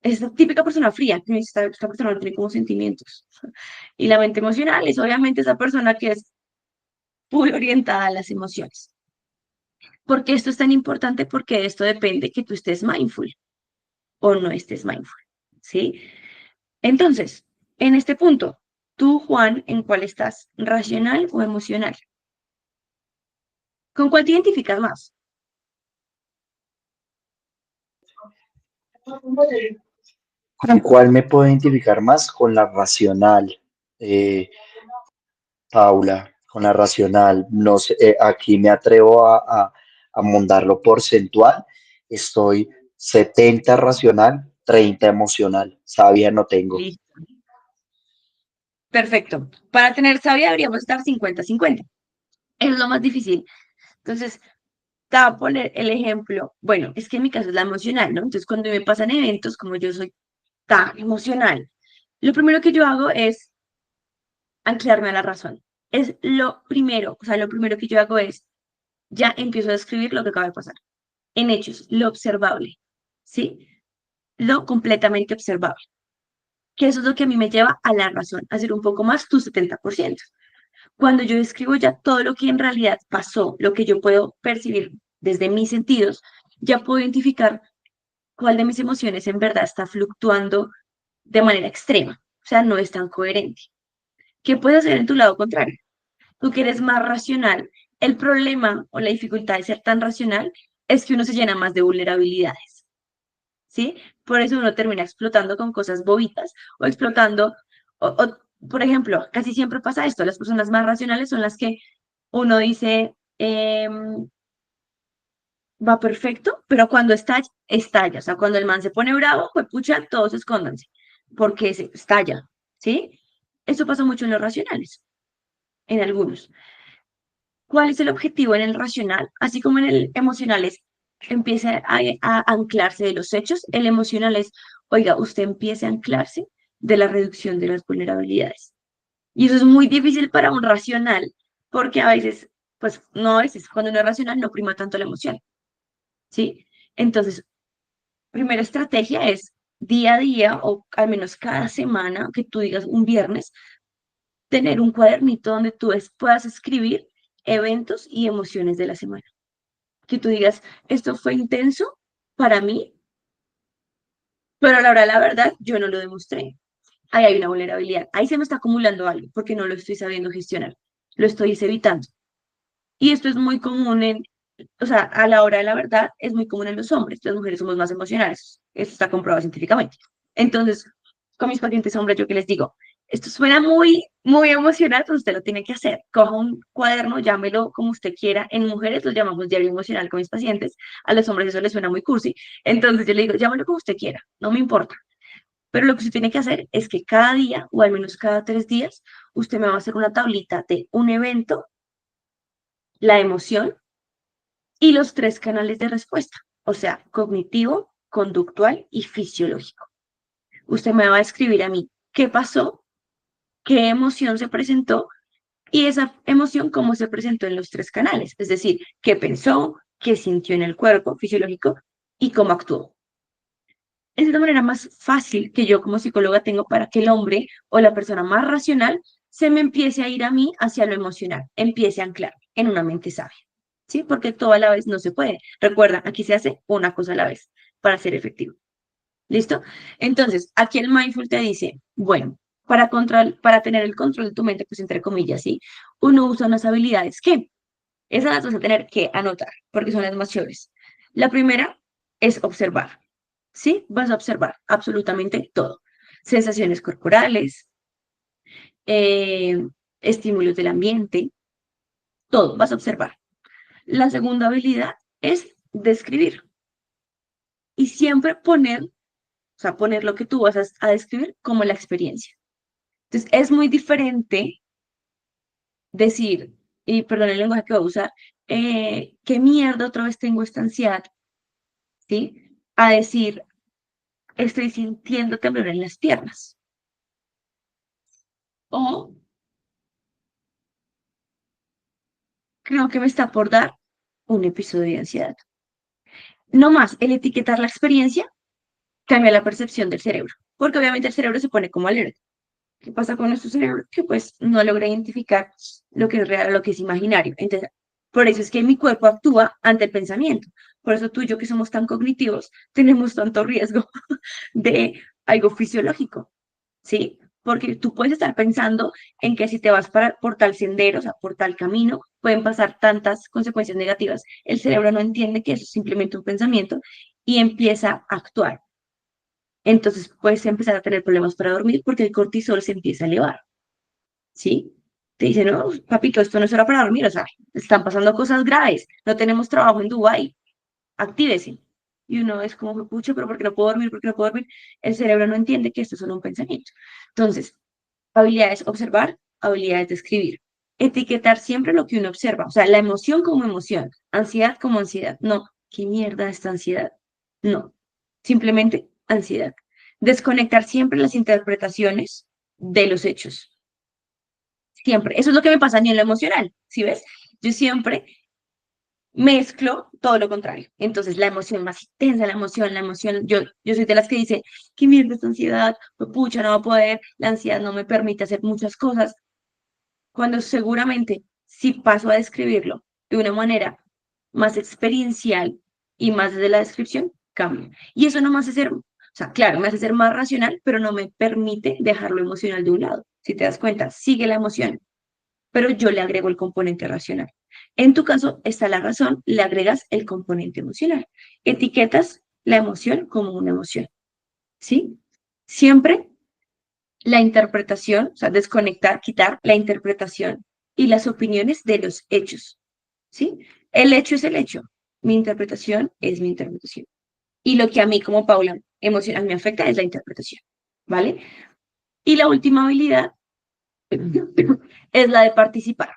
es la típica persona fría, que esta persona no tiene como sentimientos. Y la mente emocional es obviamente esa persona que es muy orientada a las emociones. ¿Por qué esto es tan importante? Porque de esto depende que tú estés mindful o no estés mindful, ¿sí? Entonces, en este punto, tú, Juan, ¿en cuál estás? ¿Racional o emocional? ¿Con cuál te identificas más? ¿Con cuál me puedo identificar más? Con la racional, eh, Paula, con la racional. No sé, aquí me atrevo a montarlo porcentual. Estoy 70 racional, 30 emocional. Sabia no tengo. Listo. Perfecto. Para tener sabia deberíamos estar 50-50. Es lo más difícil. Entonces, te voy a poner el ejemplo. Bueno, es que en mi caso es la emocional, ¿no? Entonces, cuando me pasan eventos, como yo soy tan emocional, lo primero que yo hago es anclarme a la razón. Es lo primero, o sea, lo primero que yo hago es, ya empiezo a escribir lo que acaba de pasar, en hechos, lo observable, ¿sí? Lo completamente observable, que eso es lo que a mí me lleva a la razón, a hacer un poco más tu 70%. Cuando yo escribo ya todo lo que en realidad pasó, lo que yo puedo percibir desde mis sentidos, ya puedo identificar cuál de mis emociones en verdad está fluctuando de manera extrema, o sea, no es tan coherente. ¿Qué puedes hacer en tu lado contrario? Tú que eres más racional. El problema o la dificultad de ser tan racional es que uno se llena más de vulnerabilidades, ¿sí? Por eso uno termina explotando con cosas bobitas o explotando, por ejemplo, casi siempre pasa esto, las personas más racionales son las que uno dice, va perfecto, pero cuando estalla, estalla. O sea, cuando el man se pone bravo, pues pucha, todos escóndanse, porque se estalla, ¿sí? Eso pasa mucho en los racionales, en algunos. ¿Cuál es el objetivo en el racional? Así como en el emocional es, empieza a anclarse de los hechos, el emocional es, oiga, usted empiece a anclarse de la reducción de las vulnerabilidades. Y eso es muy difícil para un racional, porque a veces, pues no a veces, cuando uno es racional no prima tanto la emoción, ¿sí? Entonces, primera estrategia es día a día o al menos cada semana, que tú digas un viernes, tener un cuadernito donde tú puedas escribir eventos y emociones de la semana. Que tú digas, esto fue intenso para mí, pero a la hora de la verdad yo no lo demostré. Ahí hay una vulnerabilidad. Ahí se me está acumulando algo porque no lo estoy sabiendo gestionar. Lo estoy evitando. Y esto es muy común o sea, a la hora de la verdad es muy común en los hombres. Las mujeres somos más emocionales. Esto está comprobado científicamente. Entonces, con mis pacientes hombres, yo que les digo, esto suena muy, muy emocional, pero usted lo tiene que hacer. Coja un cuaderno, llámelo como usted quiera. En mujeres lo llamamos diario emocional con mis pacientes. A los hombres eso les suena muy cursi. Entonces yo le digo, llámelo como usted quiera, no me importa. Pero lo que usted tiene que hacer es que cada día, o al menos cada 3 días, usted me va a hacer una tablita de un evento, la emoción y los 3 canales de respuesta, o sea, cognitivo, conductual y fisiológico. Usted me va a escribir a mí qué pasó, qué emoción se presentó y esa emoción cómo se presentó en los 3 canales, es decir, qué pensó, qué sintió en el cuerpo fisiológico y cómo actuó. Esa es la manera más fácil que yo como psicóloga tengo para que el hombre o la persona más racional se me empiece a ir a mí hacia lo emocional, empiece a anclar en una mente sabia. ¿Sí? Porque todo a la vez no se puede. Recuerda, aquí se hace una cosa a la vez para ser efectivo. ¿Listo? Entonces, aquí el mindful te dice, bueno, para tener el control de tu mente, pues entre comillas, ¿sí? Uno usa unas habilidades que esas las vas a tener que anotar, porque son las más chéveres. La primera es observar, ¿sí? Vas a observar absolutamente todo. sensaciones corporales, estímulos del ambiente, todo vas a observar. La segunda habilidad es describir y siempre poner lo que tú vas a describir como la experiencia. Entonces, es muy diferente decir, y perdón el lenguaje que voy a usar, ¿qué mierda otra vez tengo esta ansiedad? ¿Sí? A decir, estoy sintiendo temblor en las piernas. O creo que me está por dar un episodio de ansiedad. No más, el etiquetar la experiencia cambia la percepción del cerebro, porque obviamente el cerebro se pone como alerta. ¿Qué pasa con nuestro cerebro? Que pues no logra identificar lo que es real o lo que es imaginario. Entonces, por eso es que mi cuerpo actúa ante el pensamiento. Por eso tú y yo que somos tan cognitivos tenemos tanto riesgo de algo fisiológico, ¿sí? Porque tú puedes estar pensando en que si te vas por tal sendero, o sea, por tal camino, pueden pasar tantas consecuencias negativas. El cerebro no entiende que eso es simplemente un pensamiento y empieza a actuar. Entonces puedes empezar a tener problemas para dormir porque el cortisol se empieza a elevar, ¿sí? Te dicen, no, papito, esto no es hora para dormir, o sea, están pasando cosas graves, no tenemos trabajo en Dubái, actívese. Y uno es como, pucha, pero ¿por qué no puedo dormir? ¿Por qué no puedo dormir? El cerebro no entiende que esto es solo un pensamiento. Entonces, habilidades observar, habilidades de escribir. Etiquetar siempre lo que uno observa, o sea, la emoción como emoción, ansiedad como ansiedad. No, ¿qué mierda esta ansiedad? No, simplemente ansiedad. Desconectar siempre las interpretaciones de los hechos. Siempre. Eso es lo que me pasa a mí en lo emocional, ¿sí ves? Yo siempre mezclo todo lo contrario. Entonces, la emoción más intensa, la emoción, yo soy de las que dice, qué mierda esta ansiedad, pues, pucha, no va a poder, la ansiedad no me permite hacer muchas cosas, cuando seguramente si paso a describirlo de una manera más experiencial y más desde la descripción, cambia. Y eso no me hace ser, o sea, claro, me hace ser más racional, pero no me permite dejar lo emocional de un lado. Si te das cuenta, sigue la emoción, pero yo le agrego el componente racional. En tu caso está la razón, le agregas el componente emocional. Etiquetas la emoción como una emoción, ¿sí? Siempre la interpretación, o sea, desconectar, quitar la interpretación y las opiniones de los hechos, ¿sí? El hecho es el hecho, mi interpretación es mi interpretación. Y lo que a mí como Paula emocional me afecta es la interpretación, ¿vale? Y la última habilidad es la de participar.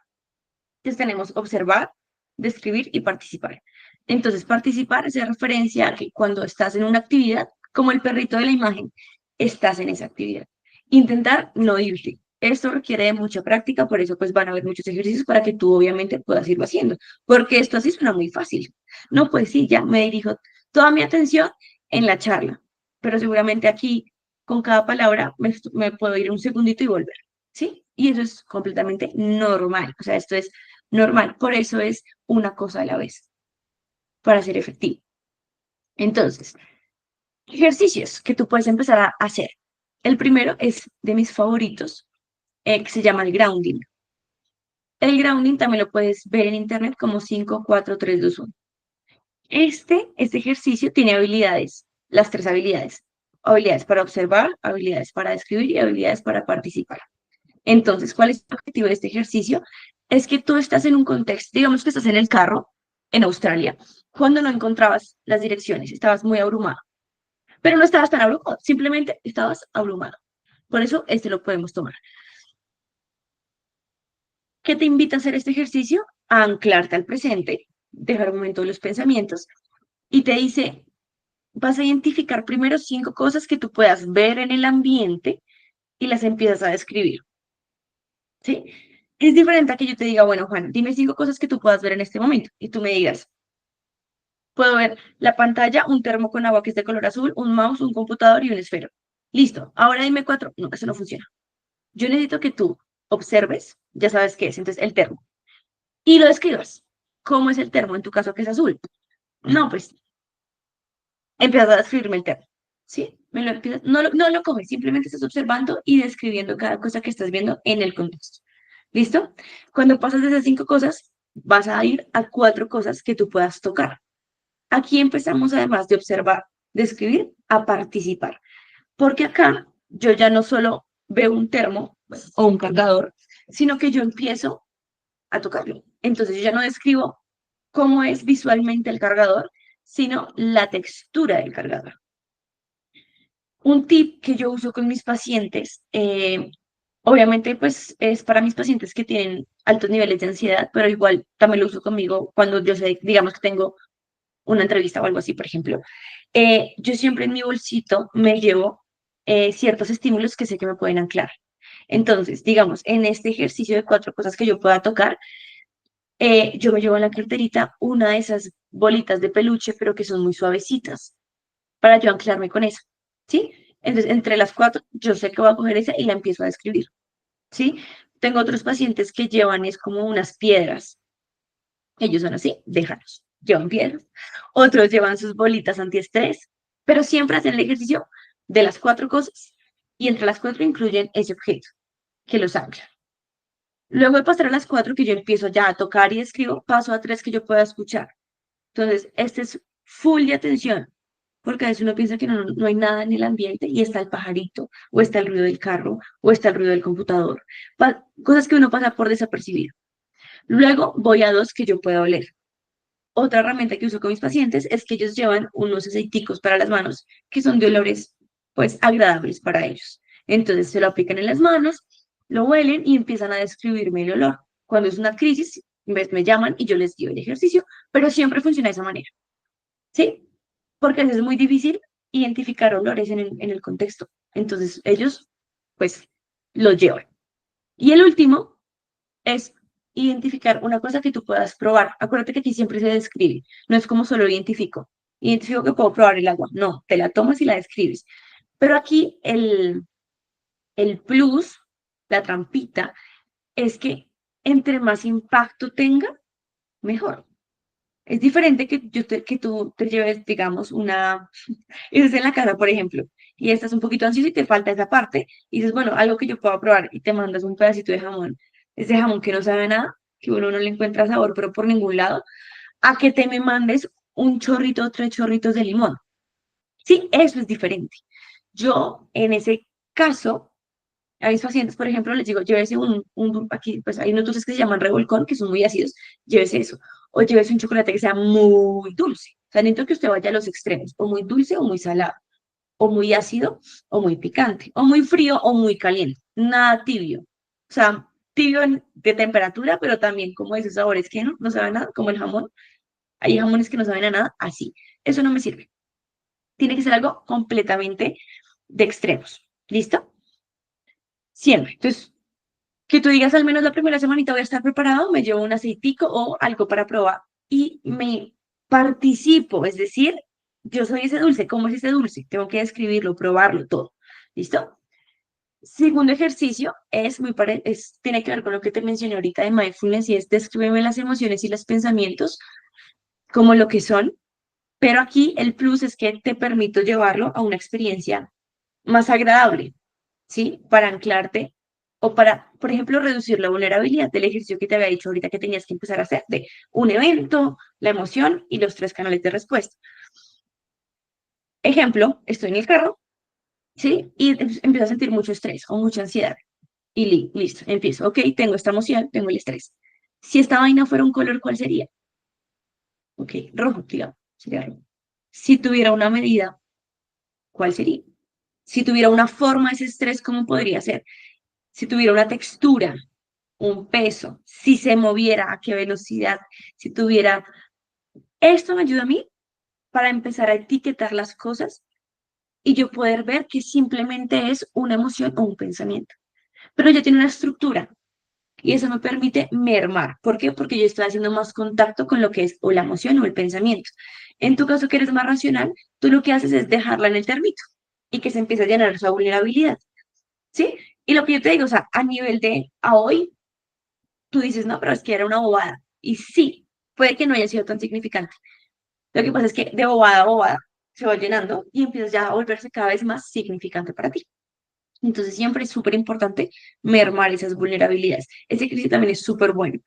Entonces tenemos observar, describir y participar. Entonces, participar hace referencia a que cuando estás en una actividad, como el perrito de la imagen, estás en esa actividad. Intentar no irte. Esto requiere de mucha práctica, por eso pues van a haber muchos ejercicios para que tú obviamente puedas irlo haciendo, porque esto así suena muy fácil. No, pues sí, ya me dirijo toda mi atención en la charla, pero seguramente aquí con cada palabra me puedo ir un segundito y volver, ¿sí? Y eso es completamente normal, o sea, esto es normal, por eso es una cosa a la vez, para ser efectivo. Entonces, ejercicios que tú puedes empezar a hacer. El primero es de mis favoritos, que se llama el grounding. El grounding también lo puedes ver en internet como 5, 4, 3, 2, 1. Este ejercicio tiene habilidades, las tres habilidades. Habilidades para observar, habilidades para describir y habilidades para participar. Entonces, ¿cuál es el objetivo de este ejercicio? Es que tú estás en un contexto, digamos que estás en el carro en Australia, cuando no encontrabas las direcciones, estabas muy abrumado, pero no estabas tan abrumado, simplemente estabas abrumado. Por eso este lo podemos tomar. ¿Qué te invita a hacer este ejercicio? A anclarte al presente, dejar un momento de los pensamientos y te dice, vas a identificar primero 5 cosas que tú puedas ver en el ambiente y las empiezas a describir, ¿sí? Es diferente a que yo te diga, bueno, Juan, dime 5 cosas que tú puedas ver en este momento y tú me digas, puedo ver la pantalla, un termo con agua que es de color azul, un mouse, un computador y un esfero. Listo, ahora dime 4. No, eso no funciona. Yo necesito que tú observes, ya sabes qué es, entonces el termo, y lo describas. ¿Cómo es el termo en tu caso que es azul? No, pues empiezas a describirme el termo. ¿Sí? No lo coges, simplemente estás observando y describiendo cada cosa que estás viendo en el contexto. ¿Listo? Cuando pasas de esas 5 cosas, vas a ir a 4 cosas que tú puedas tocar. Aquí empezamos, además de observar, de escribir, a participar. Porque acá yo ya no solo veo un termo o un cargador, sino que yo empiezo a tocarlo. Entonces yo ya no describo cómo es visualmente el cargador, sino la textura del cargador. Un tip que yo uso con mis pacientes, obviamente pues es para mis pacientes que tienen altos niveles de ansiedad, pero igual también lo uso conmigo cuando yo sé, digamos que tengo una entrevista o algo así, por ejemplo. Yo siempre en mi bolsito me llevo ciertos estímulos que sé que me pueden anclar. Entonces, digamos, en este ejercicio de 4 cosas que yo pueda tocar, yo me llevo en la carterita una de esas bolitas de peluche, pero que son muy suavecitas, para yo anclarme con esa, ¿sí? Entonces, entre las 4, yo sé que voy a coger esa y la empiezo a describir, ¿sí? Tengo otros pacientes que llevan es como unas piedras. Ellos son así, déjalos, llevan piedras. Otros llevan sus bolitas antiestrés, pero siempre hacen el ejercicio de las 4 cosas y entre las 4 incluyen ese objeto que los ancla. Luego de pasar a las 4 que yo empiezo ya a tocar y escribo, paso a 3 que yo pueda escuchar. Entonces, este es full de atención, porque a veces uno piensa que no hay nada en el ambiente y está el pajarito, o está el ruido del carro, o está el ruido del computador. Cosas que uno pasa por desapercibido. Luego voy a 2 que yo pueda oler. Otra herramienta que uso con mis pacientes es que ellos llevan unos aceiticos para las manos que son de olores, pues, agradables para ellos. Entonces se lo aplican en las manos, lo huelen y empiezan a describirme el olor. Cuando es una crisis, me llaman y yo les digo el ejercicio, pero siempre funciona de esa manera, ¿sí? Porque a veces es muy difícil identificar olores en el contexto. Entonces ellos, pues, los llevan. Y el último es identificar una cosa que tú puedas probar. Acuérdate que aquí siempre se describe, no es como solo identifico. Identifico que puedo probar el agua. No, te la tomas y la describes. Pero aquí el plus, la trampita, es que entre más impacto tenga, mejor. Es diferente que, que tú te lleves, digamos, estás en la casa, por ejemplo, y estás un poquito ansioso y te falta esa parte, y dices, bueno, algo que yo pueda probar, y te mandas un pedacito de jamón, ese jamón que no sabe a nada, que uno no le encuentra sabor, pero por ningún lado, a que te me mandes un chorrito, 3 chorritos de limón. Sí, eso es diferente. Yo, en ese caso, a mis pacientes, por ejemplo, les digo, llévese aquí, pues hay unos dulces que se llaman revolcón, que son muy ácidos, llévese eso. O llévese un chocolate que sea muy dulce. O sea, necesito que usted vaya a los extremos, o muy dulce o muy salado, o muy ácido o muy picante, o muy frío o muy caliente. Nada tibio. O sea, tibio de temperatura, pero también como esos sabores que no saben nada, como el jamón. Hay jamones que no saben a nada, así. Eso no me sirve. Tiene que ser algo completamente de extremos. ¿Listo? Siempre. Entonces, que tú digas al menos la primera semanita voy a estar preparado, me llevo un aceitico o algo para probar y me participo, es decir, yo soy ese dulce, ¿cómo es ese dulce? Tengo que describirlo, probarlo, todo. ¿Listo? Segundo ejercicio tiene que ver con lo que te mencioné ahorita de mindfulness y es descríbeme las emociones y los pensamientos como lo que son, pero aquí el plus es que te permito llevarlo a una experiencia más agradable, ¿sí? Para anclarte o para, por ejemplo, reducir la vulnerabilidad del ejercicio que te había dicho ahorita que tenías que empezar a hacer de un evento, la emoción y los 3 canales de respuesta. Ejemplo, estoy en el carro, ¿sí? Y empiezo a sentir mucho estrés o mucha ansiedad. Y listo, empiezo. Ok, tengo esta emoción, tengo el estrés. Si esta vaina fuera un color, ¿cuál sería? Ok, rojo, digamos, sería rojo. Si tuviera una medida, ¿cuál sería? Si tuviera una forma ese estrés, ¿cómo podría ser? Si tuviera una textura, un peso, si se moviera, a qué velocidad, si tuviera... Esto me ayuda a mí para empezar a etiquetar las cosas y yo poder ver que simplemente es una emoción o un pensamiento. Pero ya tiene una estructura y eso me permite mermar. ¿Por qué? Porque yo estoy haciendo más contacto con lo que es o la emoción o el pensamiento. En tu caso, que eres más racional, tú lo que haces es dejarla en el termito y que se empiece a llenar esa vulnerabilidad. ¿Sí? Y lo que yo te digo, o sea, a nivel de a hoy, tú dices, no, pero es que era una bobada. Y sí, puede que no haya sido tan significante. Lo que pasa es que de bobada a bobada se va llenando y empieza ya a volverse cada vez más significante para ti. Entonces siempre es súper importante mermar esas vulnerabilidades. Ese ejercicio también es súper bueno.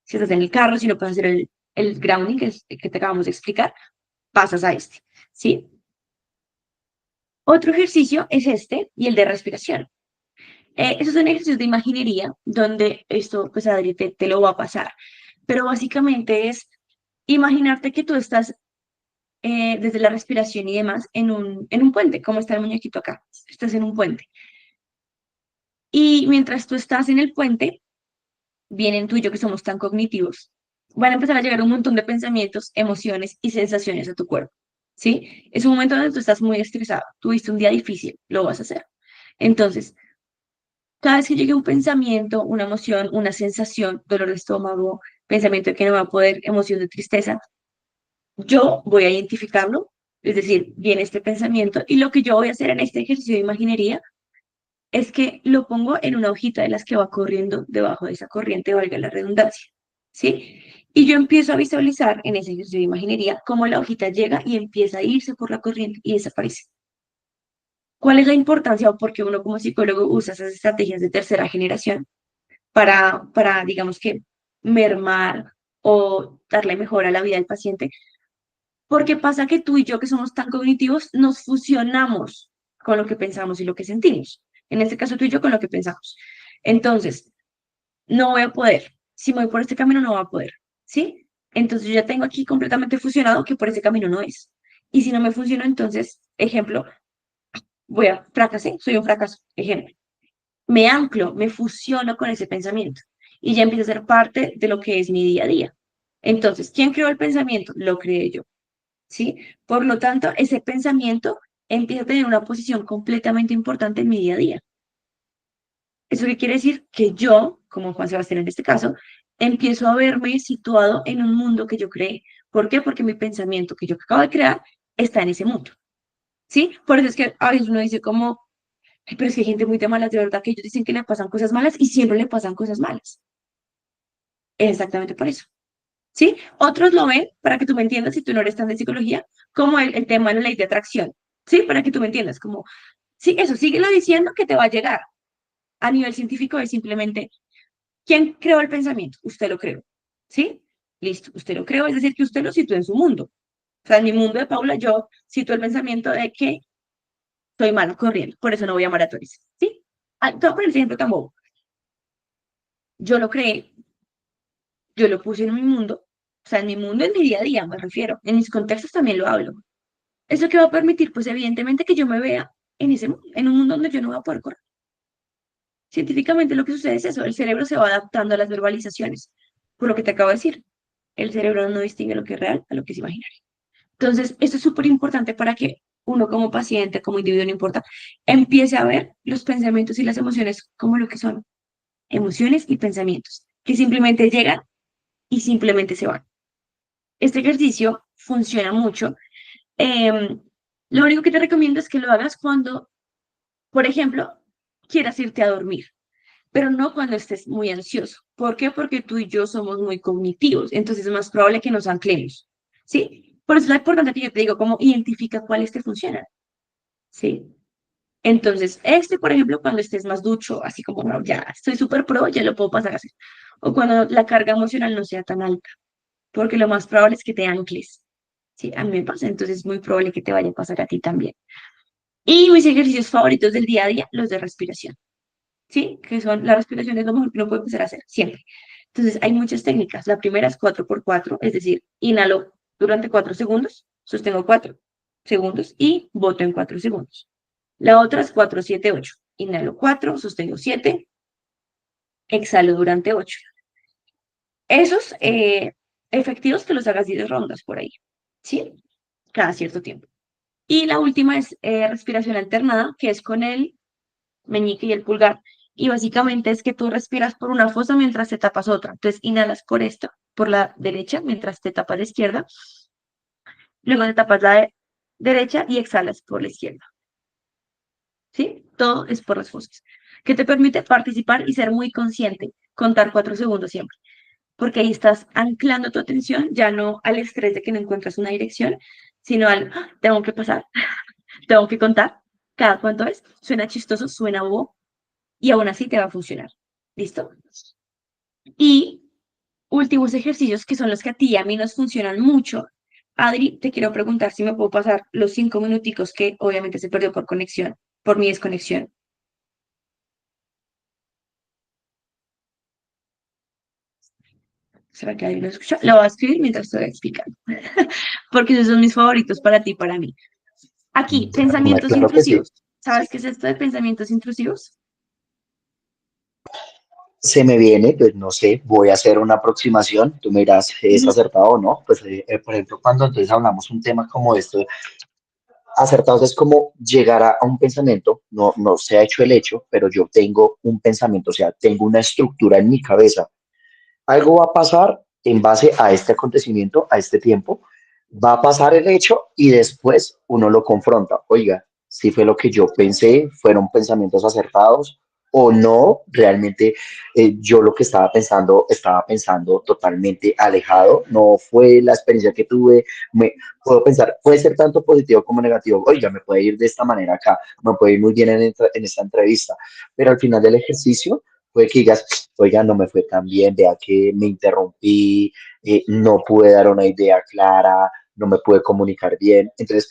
Si estás en el carro, si no puedes hacer el grounding que te acabamos de explicar, pasas a este. ¿Sí? Otro ejercicio es este y el de respiración. Esos son ejercicios de imaginería donde esto, pues Adri, te lo va a pasar. Pero básicamente es imaginarte que tú estás desde la respiración y demás en un puente, como está el muñequito acá. Estás en un puente. Y mientras tú estás en el puente, vienen tú y yo que somos tan cognitivos, van a empezar a llegar un montón de pensamientos, emociones y sensaciones a tu cuerpo. ¿Sí? Es un momento donde tú estás muy estresado, tuviste un día difícil, lo vas a hacer. Entonces, cada vez que llegue un pensamiento, una emoción, una sensación, dolor de estómago, pensamiento de que no va a poder, emoción de tristeza, yo voy a identificarlo, es decir, viene este pensamiento y lo que yo voy a hacer en este ejercicio de imaginería es que lo pongo en una hojita de las que va corriendo debajo de esa corriente, valga la redundancia, ¿sí? Y yo empiezo a visualizar en ese ejercicio de imaginería cómo la hojita llega y empieza a irse por la corriente y desaparece. ¿Cuál es la importancia o por qué uno como psicólogo usa esas estrategias de tercera generación para digamos que, mermar o darle mejor a la vida del paciente? Porque pasa que tú y yo, que somos tan cognitivos, nos fusionamos con lo que pensamos y lo que sentimos. En este caso, tú y yo con lo que pensamos. Entonces, no voy a poder. Si me voy por este camino, no voy a poder. ¿Sí? Entonces, yo ya tengo aquí completamente fusionado que por ese camino no es. Y si no me funciona, entonces, ejemplo, fracasé, soy un fracaso. Ejemplo, me anclo, me fusiono con ese pensamiento y ya empieza a ser parte de lo que es mi día a día. Entonces, ¿quién creó el pensamiento? Lo creé yo. ¿Sí? Por lo tanto, ese pensamiento empieza a tener una posición completamente importante en mi día a día. ¿Eso qué quiere decir? Que yo, como Juan Sebastián en este caso, empiezo a verme situado en un mundo que yo creé. ¿Por qué? Porque mi pensamiento que yo acabo de crear está en ese mundo. ¿Sí? Por eso es que a veces uno dice como, "Ay, pero es que hay gente muy de malas, de verdad, que ellos dicen que le pasan cosas malas y siempre le pasan cosas malas". Es exactamente por eso. ¿Sí? Otros lo ven, para que tú me entiendas, si tú no eres tan de psicología, como el tema de la ley de atracción. ¿Sí? Para que tú me entiendas, como, sí, eso, síguelo diciendo que te va a llegar. A nivel científico es simplemente, ¿quién creó el pensamiento? Usted lo creó. ¿Sí? Listo, usted lo creó, es decir, que usted lo situó en su mundo. O sea, en mi mundo de Paula, yo sitúo el pensamiento de que soy malo corriendo, por eso no voy a maratones. ¿Sí? Ah, te voy a poner el ejemplo tan bobo. Yo lo creé, yo lo puse en mi mundo, o sea, en mi mundo, en mi día a día, me refiero. En mis contextos también lo hablo. ¿Eso qué va a permitir? Pues evidentemente que yo me vea en un mundo donde yo no voy a poder correr. Científicamente lo que sucede es eso, el cerebro se va adaptando a las verbalizaciones. Por lo que te acabo de decir, el cerebro no distingue lo que es real a lo que es imaginario. Entonces, esto es súper importante para que uno como paciente, como individuo, no importa, empiece a ver los pensamientos y las emociones como lo que son, emociones y pensamientos, que simplemente llegan y simplemente se van. Este ejercicio funciona mucho. Em, lo único que te recomiendo es que lo hagas cuando, por ejemplo, quieras irte a dormir, pero no cuando estés muy ansioso. ¿Por qué? Porque tú y yo somos muy cognitivos, entonces es más probable que nos anclemos, ¿sí? Por eso es importante que yo te digo cómo identifica cuáles te funcionan, ¿sí? Entonces, por ejemplo, cuando estés más ducho, así como, no, ya estoy súper pro, ya lo puedo pasar a hacer. O cuando la carga emocional no sea tan alta, porque lo más probable es que te ancles, ¿sí? A mí me pasa, entonces es muy probable que te vaya a pasar a ti también. Y mis ejercicios favoritos del día a día, los de respiración. ¿Sí? Que son, la respiración es lo mejor que uno puede empezar a hacer siempre. Entonces, hay muchas técnicas. La primera es 4x4, es decir, inhalo durante 4 segundos, sostengo 4 segundos y boto en 4 segundos. La otra es 4-7-8. Inhalo 4, sostengo 7, exhalo durante 8. Esos efectivos que los hagas 10 rondas por ahí, ¿sí? Cada cierto tiempo. Y la última es respiración alternada, que es con el meñique y el pulgar. Y básicamente es que tú respiras por una fosa mientras te tapas otra. Entonces inhalas por esta, por la derecha, mientras te tapas la izquierda. Luego te tapas la derecha y exhalas por la izquierda. ¿Sí? Todo es por las fosas. Que te permite participar y ser muy consciente. Contar 4 segundos siempre. Porque ahí estás anclando tu atención ya no al estrés de que no encuentras una dirección, sino al, "Ah, tengo que pasar, tengo que contar cada cuánto es". Suena chistoso, suena bobo, y aún así te va a funcionar. ¿Listo? Y últimos ejercicios que son los que a ti y a mí nos funcionan mucho Adri, te quiero preguntar si me puedo pasar los 5 minuticos que obviamente se perdió por conexión, por mi desconexión. ¿Será que alguien lo escucha? Lo voy a escribir mientras estoy explicando, porque esos son mis favoritos para ti y para mí. Aquí, pensamientos Claro que sí. intrusivos. ¿Sabes qué es esto de pensamientos intrusivos? Se me viene, pues no sé, voy a hacer una aproximación, tú me dirás, ¿es Ujú. acertado o no? Pues, por ejemplo, cuando entonces hablamos un tema como esto, acertados es como llegar a un pensamiento, no, no se ha hecho el hecho, pero yo tengo un pensamiento, o sea, tengo una estructura en mi cabeza. Algo va a pasar en base a este acontecimiento, a este tiempo, va a pasar el hecho y después uno lo confronta. Oiga, si fue lo que yo pensé, fueron pensamientos acertados o no, realmente yo lo que estaba pensando totalmente alejado, no fue la experiencia que tuve, me, puedo pensar, puede ser tanto positivo como negativo, oiga, me puede ir de esta manera acá, me puede ir muy bien en esta entrevista, pero al final del ejercicio puede que digas, oiga, no me fue tan bien, vea que me interrumpí, no pude dar una idea clara, no me pude comunicar bien. Entonces,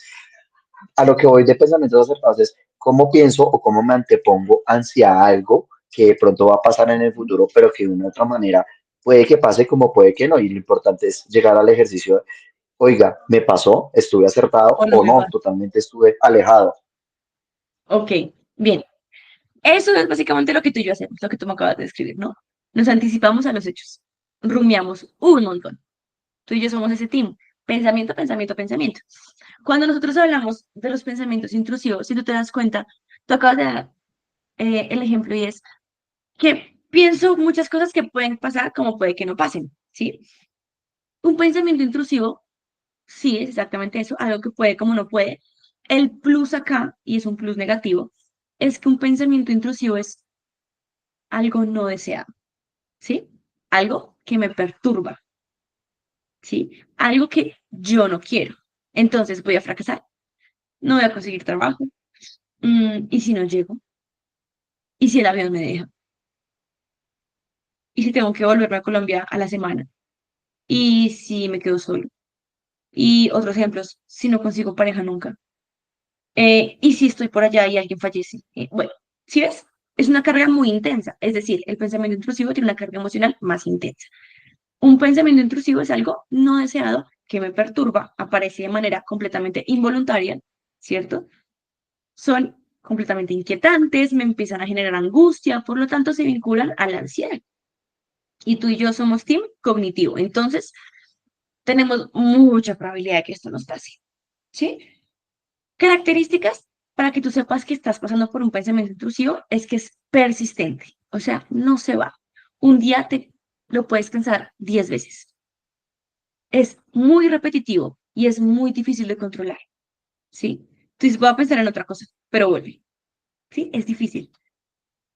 a lo que voy de pensamientos acertados es cómo pienso o cómo me antepongo hacia algo que de pronto va a pasar en el futuro, pero que de una u otra manera puede que pase como puede que no. Y lo importante es llegar al ejercicio, oiga, me pasó, estuve ¿O acertado no o me no, va? totalmente estuve alejado. Ok, bien. Eso es básicamente lo que tú y yo hacemos, lo que tú me acabas de describir, ¿no? Nos anticipamos a los hechos. Rumiamos un montón. Tú y yo somos ese team. Pensamiento, pensamiento, pensamiento. Cuando nosotros hablamos de los pensamientos intrusivos, si tú te das cuenta, tú acabas de dar el ejemplo y es que pienso muchas cosas que pueden pasar como puede que no pasen, ¿sí? Un pensamiento intrusivo, sí, es exactamente eso, algo que puede como no puede. El plus acá, y es un plus negativo, es que un pensamiento intrusivo es algo no deseado, ¿sí? Algo que me perturba, ¿sí? Algo que yo no quiero. Entonces voy a fracasar, no voy a conseguir trabajo. ¿Y si no llego? ¿Y si el avión me deja? ¿Y si tengo que volverme a Colombia a la semana? ¿Y si me quedo solo? Y otros ejemplos, si no consigo pareja nunca. ¿Y si estoy por allá y alguien fallece? Bueno, ¿sí ves? Es una carga muy intensa. Es decir, el pensamiento intrusivo tiene una carga emocional más intensa. Un pensamiento intrusivo es algo no deseado que me perturba, aparece de manera completamente involuntaria, ¿cierto? Son completamente inquietantes, me empiezan a generar angustia, por lo tanto se vinculan a la ansiedad. Y tú y yo somos team cognitivo, entonces tenemos mucha probabilidad de que esto nos pase, ¿sí? Características para que tú sepas que estás pasando por un pensamiento intrusivo es que es persistente, o sea, no se va. Un día te lo puedes pensar 10 veces. Es muy repetitivo y es muy difícil de controlar, ¿sí? Entonces voy a pensar en otra cosa, pero vuelve, ¿sí? Es difícil.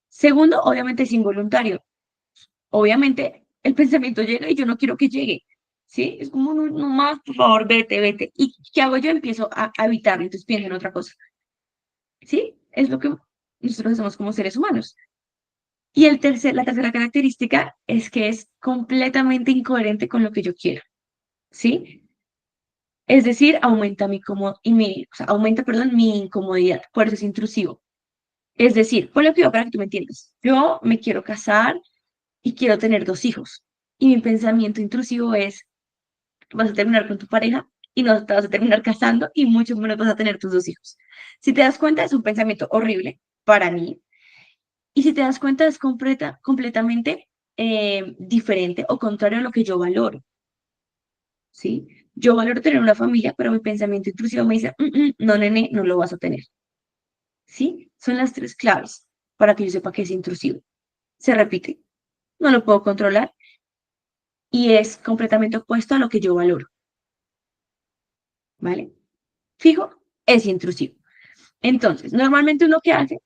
Segundo, obviamente es involuntario. Obviamente el pensamiento llega y yo no quiero que llegue, ¿sí? Es como, no, no más, por favor, vete, vete. ¿Y qué hago yo? Empiezo a evitarlo, entonces pienso en otra cosa, ¿sí? Es lo que nosotros hacemos como seres humanos. Y la tercera característica es que es completamente incoherente con lo que yo quiero, ¿sí? Es decir, aumenta o sea, aumenta, perdón, mi incomodidad, por eso es intrusivo. Es decir, por lo que yo, para que tú me entiendas, yo me quiero casar y quiero tener 2 hijos. Y mi pensamiento intrusivo es, vas a terminar con tu pareja y no te vas a terminar casando y mucho menos vas a tener tus 2 hijos. Si te das cuenta, es un pensamiento horrible para mí. Y si te das cuenta, es completamente diferente o contrario a lo que yo valoro, ¿sí? Yo valoro tener una familia, pero mi pensamiento intrusivo me dice, no, nene, no lo vas a tener, ¿sí? Son las tres claves para que yo sepa que es intrusivo. Se repite, no lo puedo controlar y es completamente opuesto a lo que yo valoro, ¿vale? Fijo, es intrusivo. Entonces, normalmente uno que hace,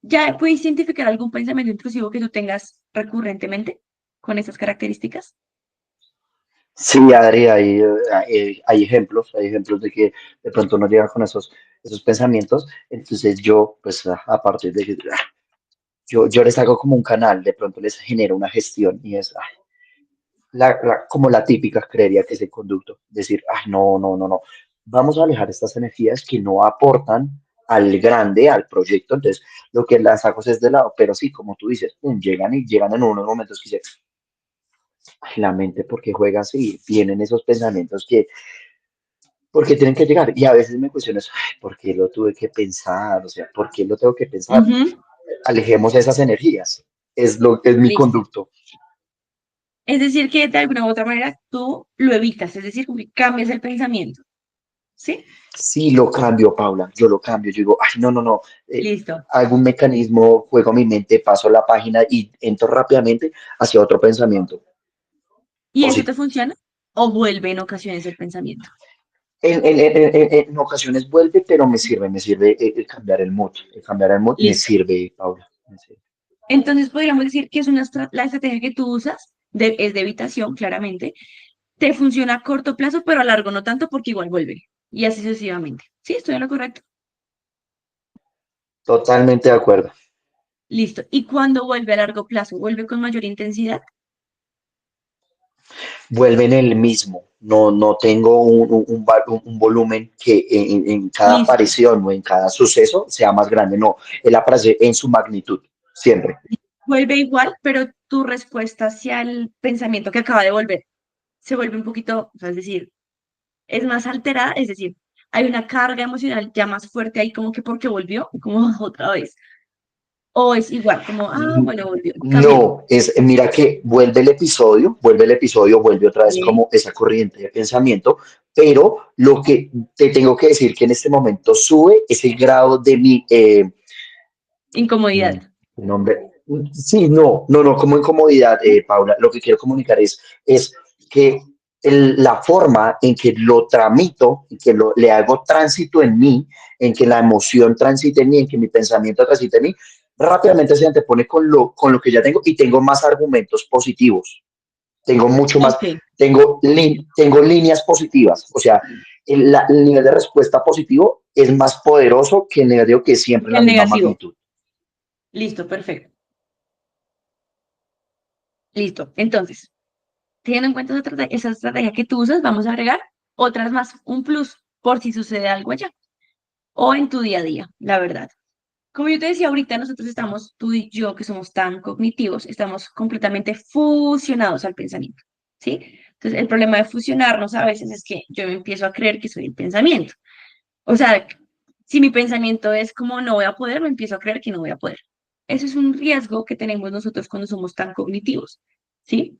ya puedes identificar algún pensamiento intrusivo que tú tengas recurrentemente con esas características. Sí, Adri, hay ejemplos de que de pronto uno llega con esos pensamientos. Entonces yo, pues a partir de que yo les hago como un canal, de pronto les genero una gestión y es, como la típica creería que es el conducto. Decir, ay, no, no, no, no. Vamos a alejar estas energías que no aportan al grande, al proyecto. Entonces, lo que las saco es de lado. Pero sí, como tú dices, pum, llegan y llegan en unos momentos que dices, "Ay, la mente, ¿por qué juega así? Vienen esos pensamientos que, porque tienen que llegar. Y a veces me cuestiono, ay, ¿por qué lo tuve que pensar? O sea, ¿por qué lo tengo que pensar? Ujú, Alejemos esas energías. Es mi listo. conducto. Es decir, que de alguna u otra manera tú lo evitas, es decir, como que cambias el pensamiento, ¿sí? Sí, lo cambio, Paula, yo lo cambio. Yo digo, ay, no, no, no. Listo. Algún mecanismo, juego mi mente, paso la página y entro rápidamente hacia otro pensamiento. ¿Y eso Posit- te funciona? ¿O vuelve en ocasiones el pensamiento? en ocasiones vuelve, pero me sirve el cambiar el mood. El cambiar el mood me Listo. sirve, Paula. Me sirve. Entonces podríamos decir que es la estrategia que tú usas, es de evitación, claramente, te funciona a corto plazo, pero a largo no tanto porque igual vuelve. Y así sucesivamente. ¿Sí? ¿Estoy en lo correcto? Totalmente de acuerdo. Listo. ¿Y cuando vuelve a largo plazo? ¿Vuelve con mayor intensidad? Vuelve en el mismo. No, no tengo un volumen que en cada Listo. aparición o en cada suceso sea más grande. No, él aparece en su magnitud, siempre. Vuelve igual, pero tu respuesta hacia el pensamiento que acaba de volver se vuelve un poquito, o sea, es decir, es más alterada, es decir, hay una carga emocional ya más fuerte ahí como que porque volvió, como otra vez. O es igual, como, ah, bueno, volvió, cambia. No, mira que vuelve el episodio, vuelve otra vez Ok. como esa corriente de pensamiento, pero lo que te tengo que decir que en este momento sube es el grado de mi mm, Incomodidad. nombre. Sí, no, no, no, como incomodidad, Paula, lo que quiero comunicar es que la forma en que lo tramito, en que le hago tránsito en mí, en que la emoción transite en mí, en que mi pensamiento transite en mí, rápidamente se antepone con lo que ya tengo y tengo más argumentos positivos, tengo mucho más, Ok, tengo líneas positivas, o sea, el nivel de respuesta positivo es más poderoso que el negativo que es siempre en la el misma negativo. magnitud. Listo, perfecto. Listo. Entonces, teniendo en cuenta esa estrategia que tú usas, vamos a agregar otras más, un plus, por si sucede algo allá o en tu día a día, la verdad. Como yo te decía ahorita, nosotros estamos, tú y yo, que somos tan cognitivos, estamos completamente fusionados al pensamiento, ¿sí? Entonces, el problema de fusionarnos a veces es que yo me empiezo a creer que soy el pensamiento. O sea, si mi pensamiento es como no voy a poder, me empiezo a creer que no voy a poder. Eso es un riesgo que tenemos nosotros cuando somos tan cognitivos, ¿sí?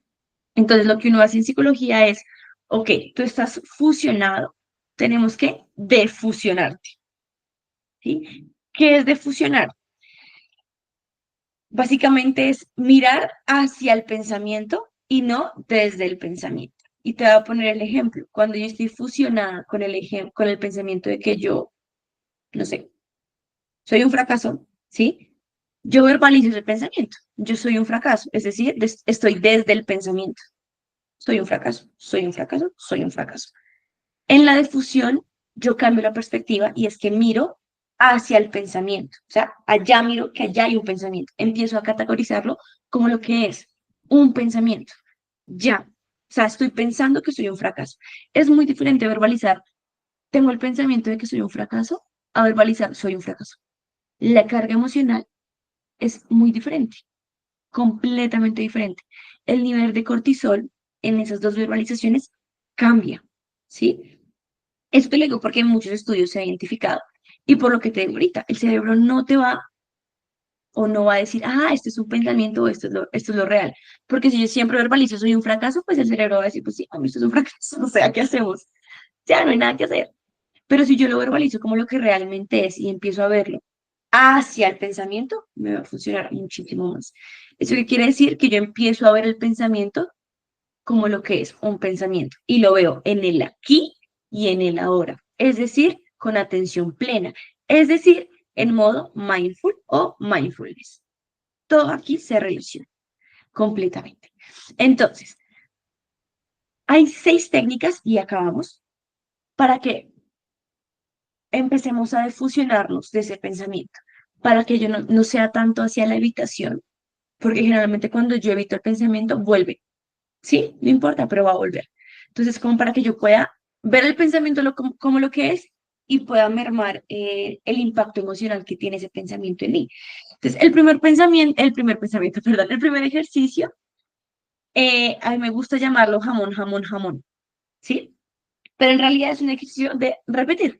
Entonces, lo que uno hace en psicología es, ok, tú estás fusionado, tenemos que defusionarte, ¿sí? ¿Qué es defusionar? Básicamente es mirar hacia el pensamiento y no desde el pensamiento. Y te voy a poner el ejemplo. Cuando yo estoy fusionada con con el pensamiento de que yo, no sé, soy un fracaso, ¿sí? Yo verbalizo ese pensamiento. Yo soy un fracaso, es decir, estoy desde el pensamiento. Soy un fracaso, soy un fracaso, soy un fracaso. En la difusión, yo cambio la perspectiva y es que miro hacia el pensamiento. O sea, allá miro que allá hay un pensamiento. Empiezo a categorizarlo como lo que es un pensamiento. Ya. O sea, estoy pensando que soy un fracaso. Es muy diferente verbalizar, tengo el pensamiento de que soy un fracaso, a verbalizar, soy un fracaso. La carga emocional es muy diferente, completamente diferente. El nivel de cortisol en esas dos verbalizaciones cambia, ¿sí? Esto lo digo porque en muchos estudios se ha identificado. Y por lo que te digo ahorita, el cerebro no te va o no va a decir, ah, esto es un pensamiento o esto es lo real. Porque si yo siempre verbalizo soy un fracaso, pues el cerebro va a decir, pues sí, a mí esto es un fracaso, o sea, ¿qué hacemos? Ya no hay nada que hacer. Pero si yo lo verbalizo como lo que realmente es y empiezo a verlo hacia el pensamiento, me va a funcionar muchísimo más. ¿Eso qué quiere decir? Que yo empiezo a ver el pensamiento como lo que es un pensamiento y lo veo en el aquí y en el ahora, es decir, con atención plena, es decir, en modo mindful o mindfulness. Todo aquí se relaciona completamente. Entonces, hay 6 técnicas y acabamos para que empecemos a defusionarnos de ese pensamiento, para que yo no sea tanto hacia la evitación, porque generalmente cuando yo evito el pensamiento, vuelve. Sí, no importa, pero va a volver. Entonces, como para que yo pueda ver el pensamiento como lo que es y pueda mermar el impacto emocional que tiene ese pensamiento en mí. Entonces, el primer pensamiento, perdón, el primer ejercicio, a mí me gusta llamarlo jamón, jamón, jamón, ¿sí? Pero en realidad es un ejercicio de repetir.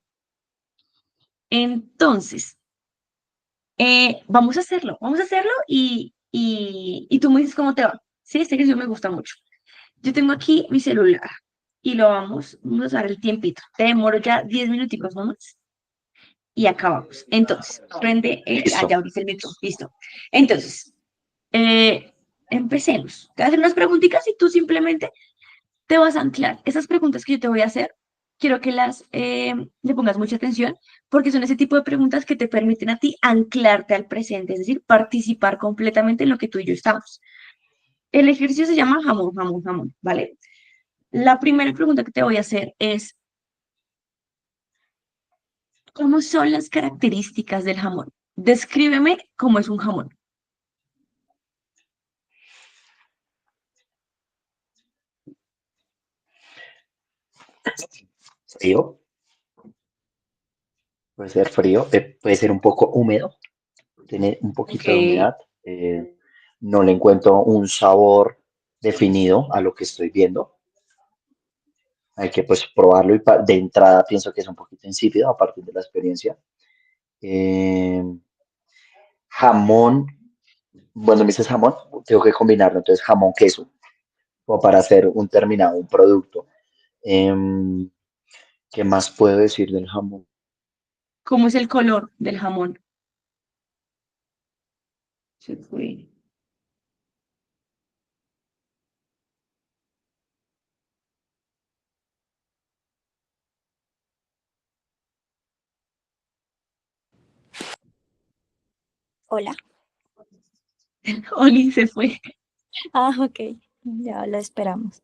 Entonces, vamos a hacerlo y tú me dices cómo te va. Sí, este ejercicio me gusta mucho. Yo tengo aquí mi celular y vamos a usar el tiempito. Te demoro ya 10 minuticos nomás y acabamos. Entonces, prende ya Listo. abriste el micro, listo. Entonces, eh, empecemos. Te voy a hacer unas preguntitas y tú simplemente te vas a anclar. Esas preguntas que yo te voy a hacer, quiero que le pongas mucha atención porque son ese tipo de preguntas que te permiten a ti anclarte al presente, es decir, participar completamente en lo que tú y yo estamos. El ejercicio se llama jamón, jamón, jamón, ¿vale? La primera pregunta que te voy a hacer es, ¿cómo son las características del jamón? Descríbeme cómo es un jamón. Frío, puede ser frío, puede ser un poco húmedo, tiene un Ok, poquito de humedad. eh, no le encuentro un sabor definido a lo que estoy viendo. Hay que pues probarlo y de entrada pienso que es un poquito insípido a partir de la experiencia. Eh, Jamón, bueno, me dices jamón, tengo que combinarlo, entonces jamón queso, o para hacer un terminado, un producto. Em, ¿Qué más puedo decir del jamón? ¿cómo es el color del jamón? Se fue. Hola. Oli, se fue. Ah, ok. Ya lo esperamos.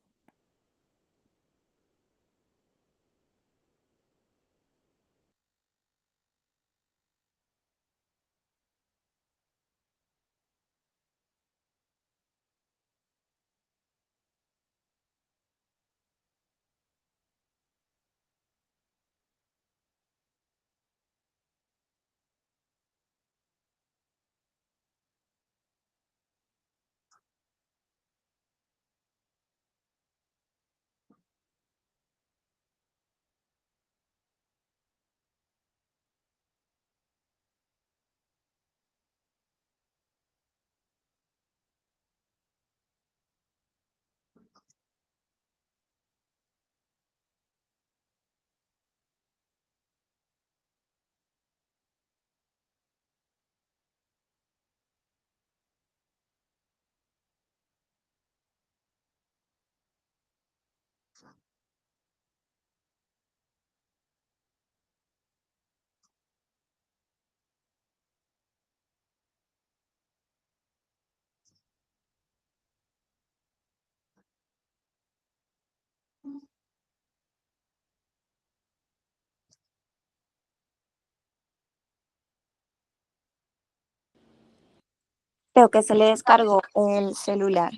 Creo que se le descargó el celular.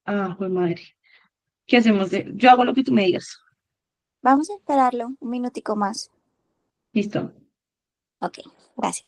Ah, pues madre. ¿Qué hacemos? Yo hago lo que tú me digas. Vamos a esperarlo un minutico más. Listo. Ok, gracias.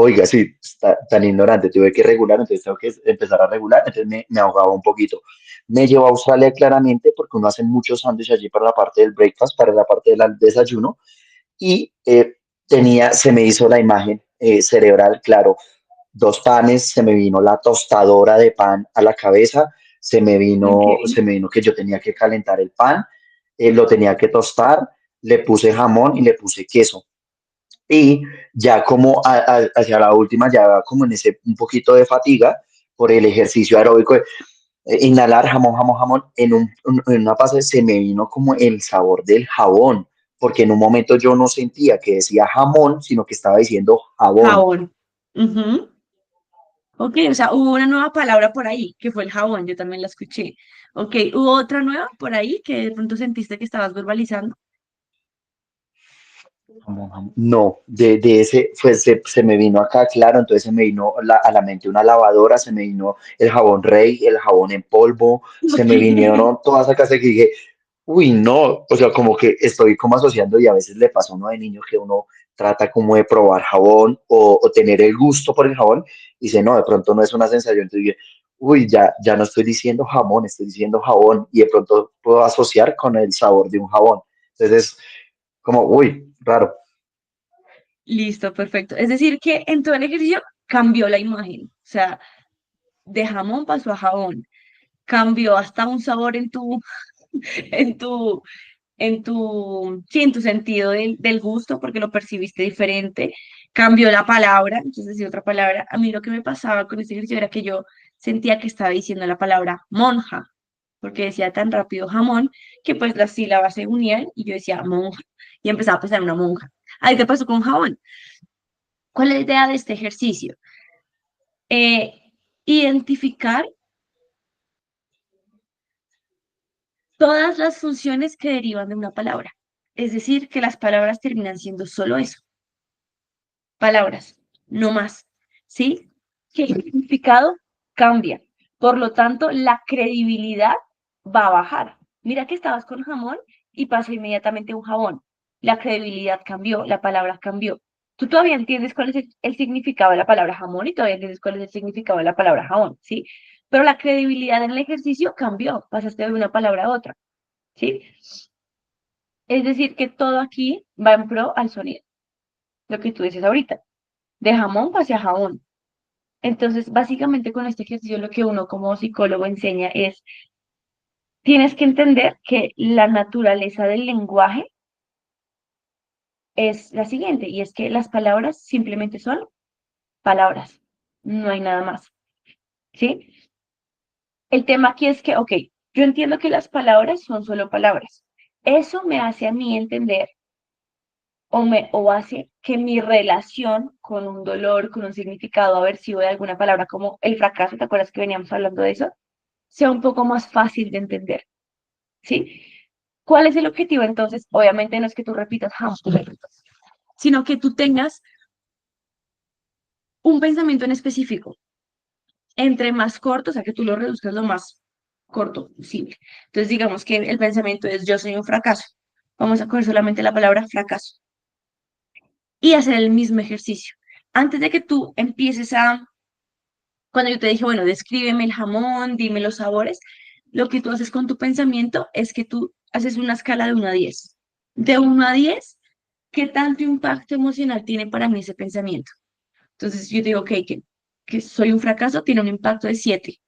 Oiga, sí, tan ignorante, tuve que regular, entonces tengo que empezar a regular, entonces me ahogaba un poquito. Me llevó a Australia claramente porque uno hace muchos sándwiches allí para la parte del breakfast, para la parte del desayuno, y se me hizo la imagen cerebral, claro, dos panes, se me vino la tostadora de pan a la cabeza, Ok. se me vino que yo tenía que calentar el pan, lo tenía que tostar, le puse jamón y le puse queso. Y ya como hacia la última, ya como en ese un poquito de fatiga por el ejercicio aeróbico, inhalar jamón, jamón, jamón, en una fase se me vino como el sabor del jabón, porque en un momento yo no sentía que decía jamón, sino que estaba diciendo jabón. Jabón. Ujú. Ok, o sea, hubo una nueva palabra por ahí, que fue el jabón, yo también la escuché. Ok, ¿hubo otra nueva por ahí que de pronto sentiste que estabas verbalizando? Jamón, jamón. No, de ese, pues se me vino acá, claro, entonces se me vino a la mente una lavadora, se me vino el jabón Rey, el jabón en polvo, se Ok. me vinieron todas acá que dije, uy, no, o sea, como que estoy como asociando y a veces le pasa a uno de niño que uno trata como de probar jabón o tener el gusto por el jabón y dice, no, de pronto no es una sensación, entonces dije, uy, ya no estoy diciendo jamón, estoy diciendo jabón y de pronto puedo asociar con el sabor de un jabón. Entonces, como, uy, raro. Listo, perfecto. Es decir, que en todo el ejercicio cambió la imagen. O sea, de jamón pasó a jabón. Cambió hasta un sabor en tu, sí, en tu sentido del gusto, porque lo percibiste diferente. Cambió la palabra, entonces decía otra palabra. A mí lo que me pasaba con este ejercicio era que yo sentía que estaba diciendo la palabra monja, porque decía tan rápido jamón que pues las sílabas se unían y yo decía monja y empezaba a pensar en una monja. Ahí qué pasó con jabón. ¿Cuál es la idea de este ejercicio? Eh, Identificar todas las funciones que derivan de una palabra. Es decir, que las palabras terminan siendo solo eso, palabras, no más. ¿Sí? Que el significado cambia. Por lo tanto, la credibilidad va a bajar. Mira que estabas con jamón y pasó inmediatamente un jabón. La credibilidad cambió, la palabra cambió. Tú todavía entiendes cuál es el significado de la palabra jamón y todavía entiendes cuál es el significado de la palabra jabón, ¿sí? Pero la credibilidad en el ejercicio cambió, pasaste de una palabra a otra, ¿sí? Es decir, que todo aquí va en pro al sonido, lo que tú dices ahorita, de jamón hacia jabón. Entonces, básicamente con este ejercicio lo que uno como psicólogo enseña es, tienes que entender que la naturaleza del lenguaje es la siguiente, y es que las palabras simplemente son palabras, no hay nada más, ¿sí? El tema aquí es que, ok, yo entiendo que las palabras son solo palabras. Eso me hace a mí entender o hace que mi relación con un dolor, con un significado aversivo de alguna palabra como el fracaso, ¿te acuerdas que veníamos hablando de eso? Sea un poco más fácil de entender, ¿sí? ¿Cuál es el objetivo entonces? Obviamente no es que tú repitas jamás, sino que tú tengas un pensamiento en específico, entre más corto, o sea, que tú lo reduzcas lo más corto posible. Entonces, digamos que el pensamiento es yo soy un fracaso. Vamos a coger solamente la palabra fracaso y hacer el mismo ejercicio. Antes de que tú empieces cuando yo te dije, bueno, descríbeme el jamón, dime los sabores, lo que tú haces con tu pensamiento es que tú haces una escala de 1 a 10. De 1 a 10, ¿qué tanto impacto emocional tiene para mí ese pensamiento? Entonces yo te digo, ok, que soy un fracaso, tiene un impacto de 7,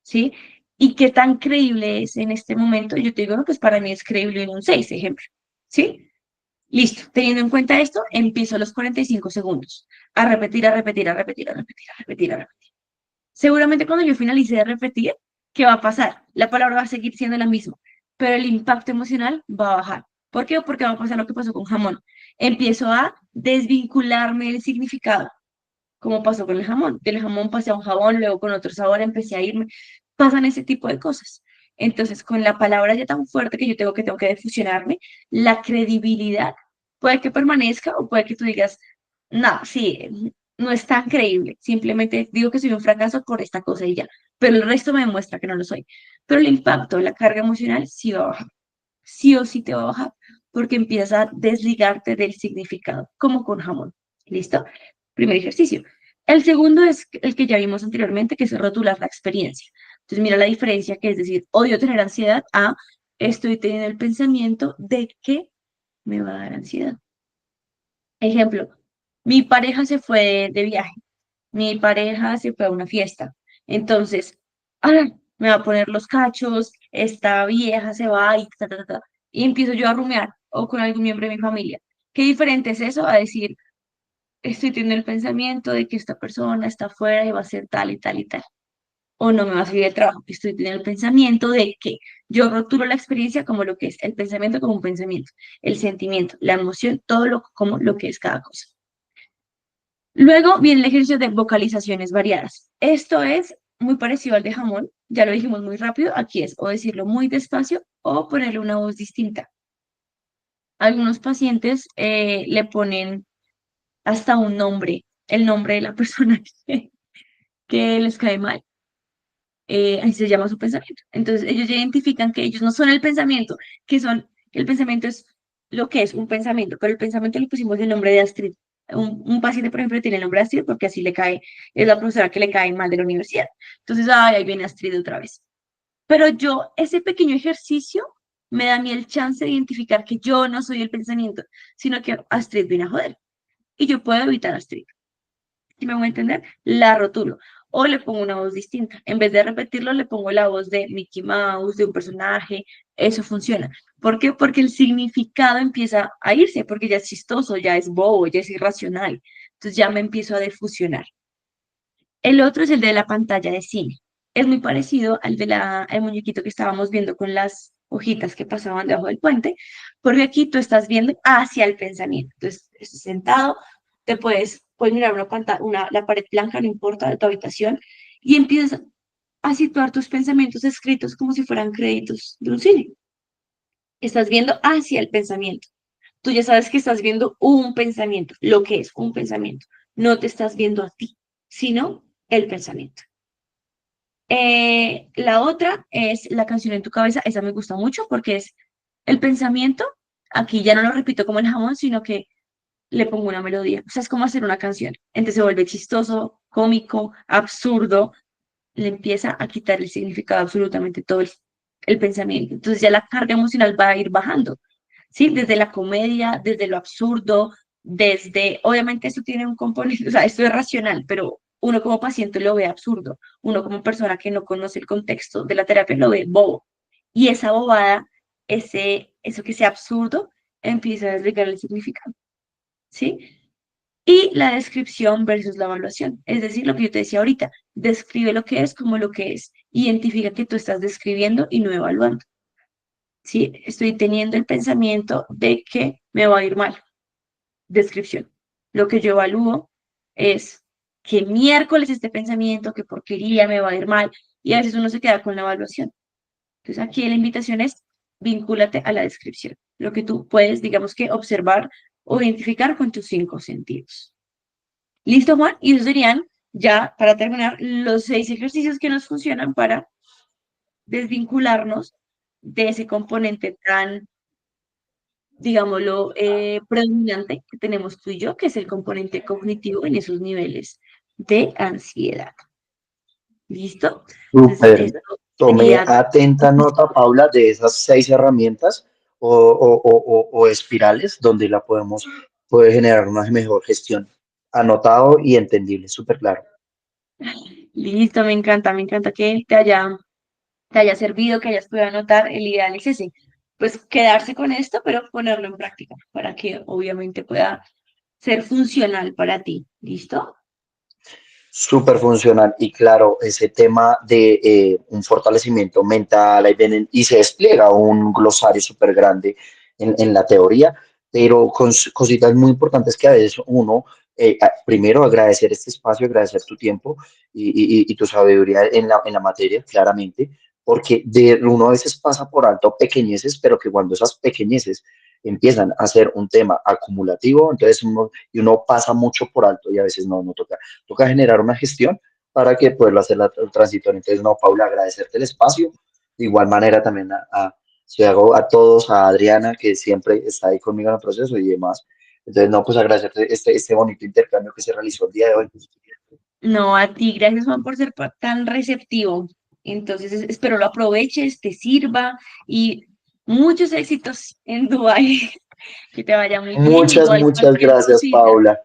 ¿sí? ¿Y qué tan creíble es en este momento? Yo te digo, no, pues para mí es creíble en un 6, ejemplo, ¿sí? Listo, teniendo en cuenta esto, empiezo a los 45 segundos a repetir, a repetir, a repetir, a repetir, a repetir, a repetir. Seguramente cuando yo finalice de repetir, ¿qué va a pasar? La palabra va a seguir siendo la misma, pero el impacto emocional va a bajar. ¿Por qué? Porque va a pasar lo que pasó con jamón. Empiezo a desvincularme del significado, como pasó con el jamón. Del jamón pasé a un jabón, luego con otro sabor empecé a irme. Pasan ese tipo de cosas. Entonces, con la palabra ya tan fuerte que yo tengo que defusionarme, la credibilidad puede que permanezca o puede que tú digas, no, sí, no es tan creíble. Simplemente digo que soy un fracaso por esta cosa y ya. Pero el resto me demuestra que no lo soy. Pero el impacto, la carga emocional sí va a bajar. Sí o sí te va a bajar porque empiezas a desligarte del significado, como con jamón. ¿Listo? primer ejercicio. El segundo es el que ya vimos anteriormente, que es rotular la experiencia. Entonces, mira la diferencia, que es decir, odio tener ansiedad a estoy teniendo el pensamiento de que me va a dar ansiedad. Ejemplo, mi pareja se fue de viaje, mi pareja se fue a una fiesta. Entonces, ah, me va a poner los cachos, esta vieja se va y ta, ta, ta, ta, y empiezo yo a rumiar o con algún miembro de mi familia. ¿Qué diferente es eso a decir, estoy teniendo el pensamiento de que esta persona está afuera y va a ser tal y tal y tal? O no me va a salir el trabajo. Estoy teniendo el pensamiento de que yo rotulo la experiencia como lo que es, el pensamiento como un pensamiento, el sentimiento, la emoción, todo lo como lo que es cada cosa. Luego viene el ejercicio de vocalizaciones variadas. Esto es muy parecido al de jamón, ya lo dijimos muy rápido, aquí es o decirlo muy despacio o ponerle una voz distinta. Algunos pacientes le ponen hasta un nombre, el nombre de la persona que les cae mal. Así se llama su pensamiento. Entonces ellos ya identifican que ellos no son el pensamiento, que son, el pensamiento es lo que es un pensamiento, pero el pensamiento le pusimos el nombre de Astrid. Un paciente, por ejemplo, tiene el nombre de Astrid porque así le cae, es la profesora que le cae mal de la universidad. Entonces, ay, ahí viene Astrid otra vez. Pero yo, ese pequeño ejercicio me da a mí el chance de identificar que yo no soy el pensamiento, sino que Astrid viene a joder. Y yo puedo evitar a Astrid. ¿Sí me voy a entender? La rotulo. O le pongo una voz distinta. En vez de repetirlo, le pongo la voz de Mickey Mouse, de un personaje. Eso funciona. ¿Por qué? Porque el significado empieza a irse, porque ya es chistoso, ya es bobo, ya es irracional. Entonces ya me empiezo a defusionar. El otro es el de la pantalla de cine. Es muy parecido al de el muñequito que estábamos viendo con las hojitas que pasaban debajo del puente, porque aquí tú estás viendo hacia el pensamiento. Entonces, estás sentado, puedes mirar una pantalla, la pared blanca, no importa, de tu habitación, y empiezas a situar tus pensamientos escritos como si fueran créditos de un cine. Estás viendo hacia el pensamiento. Tú ya sabes que estás viendo un pensamiento, lo que es un pensamiento. No te estás viendo a ti, sino el pensamiento. La otra es la canción en tu cabeza. Esa me gusta mucho porque es el pensamiento. Aquí ya no lo repito como el jamón, sino que le pongo una melodía. O sea, es como hacer una canción. Entonces se vuelve chistoso, cómico, absurdo. Le empieza a quitar el significado absolutamente todo el pensamiento. Entonces ya la carga emocional va a ir bajando. ¿Sí? Desde la comedia, desde lo absurdo, obviamente esto tiene un componente, o sea, esto es racional, pero uno como paciente lo ve absurdo, uno como persona que no conoce el contexto de la terapia lo ve bobo. Y esa bobada, eso que sea absurdo, empieza a desligar el significado, ¿sí? Y la descripción versus la evaluación, es decir, lo que yo te decía ahorita, describe lo que es como lo que es, identifica que tú estás describiendo y no evaluando. ¿Sí? Estoy teniendo el pensamiento de que me va a ir mal. Descripción. Lo que yo evalúo es que miércoles este pensamiento, que porquería, me va a ir mal, y a veces uno se queda con la evaluación. Entonces aquí la invitación es vincúlate a la descripción, lo que tú puedes, digamos que, observar o identificar con tus 5 sentidos. ¿Listo, Juan? Y esos serían, ya para terminar, los 6 ejercicios que nos funcionan para desvincularnos de ese componente tan, digámoslo, predominante que tenemos tú y yo, que es el componente cognitivo en esos niveles de ansiedad. ¿Listo? Entonces, Súper. esto Tomé sería, atenta nota, Paula, de esas 6 herramientas o espirales donde puede generar una mejor gestión. Anotado y entendible, súper claro. listo, me encanta que te haya servido, que hayas podido anotar. El ideal es ese, pues quedarse con esto, pero ponerlo en práctica para que obviamente pueda ser funcional para ti. ¿Listo? Súper funcional y claro, ese tema de un fortalecimiento mental, y se despliega un glosario súper grande en la teoría, pero con cositas muy importantes que a veces uno, primero agradecer este espacio, agradecer tu tiempo y tu sabiduría en la materia, claramente, porque uno a veces pasa por alto pequeñeces, pero que cuando esas pequeñeces empiezan a ser un tema acumulativo, entonces uno pasa mucho por alto y a veces no toca generar una gestión para que puedas hacer la transitoria. Entonces, no, Paula, agradecerte el espacio. De igual manera también si hago a todos, a Adriana, que siempre está ahí conmigo en el proceso y demás. Entonces, no, pues agradecerte este bonito intercambio que se realizó el día de hoy. No, a ti, gracias Juan por ser tan receptivo. Entonces, espero lo aproveches, te sirva y muchos éxitos en Dubái. Que te vaya muy bien. Muchas, Igual muchas cualquier gracias, cosita Paula.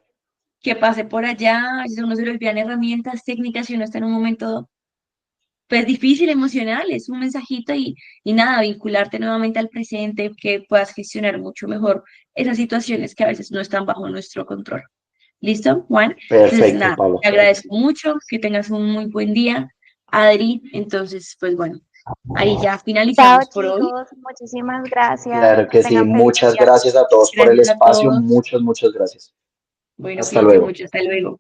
que pase por allá, si a uno se le olvidan herramientas técnicas y uno está en un momento pues difícil, emocional, es un mensajito y nada, vincularte nuevamente al presente, que puedas gestionar mucho mejor esas situaciones que a veces no están bajo nuestro control. ¿Listo, Juan? Entonces, Perfecto, nada, Paula, te claro que sí. agradezco mucho, que tengas un muy buen día, Adri. Entonces, pues bueno, ahí ya Chao, finalizamos por hoy. chicos. Muchísimas gracias. Claro Que que sí. tengan feliz Muchas día. gracias a todos por el Gracias a espacio. todos. Muchas, muchas gracias. Bueno, Hasta cuídense luego. mucho. Hasta luego.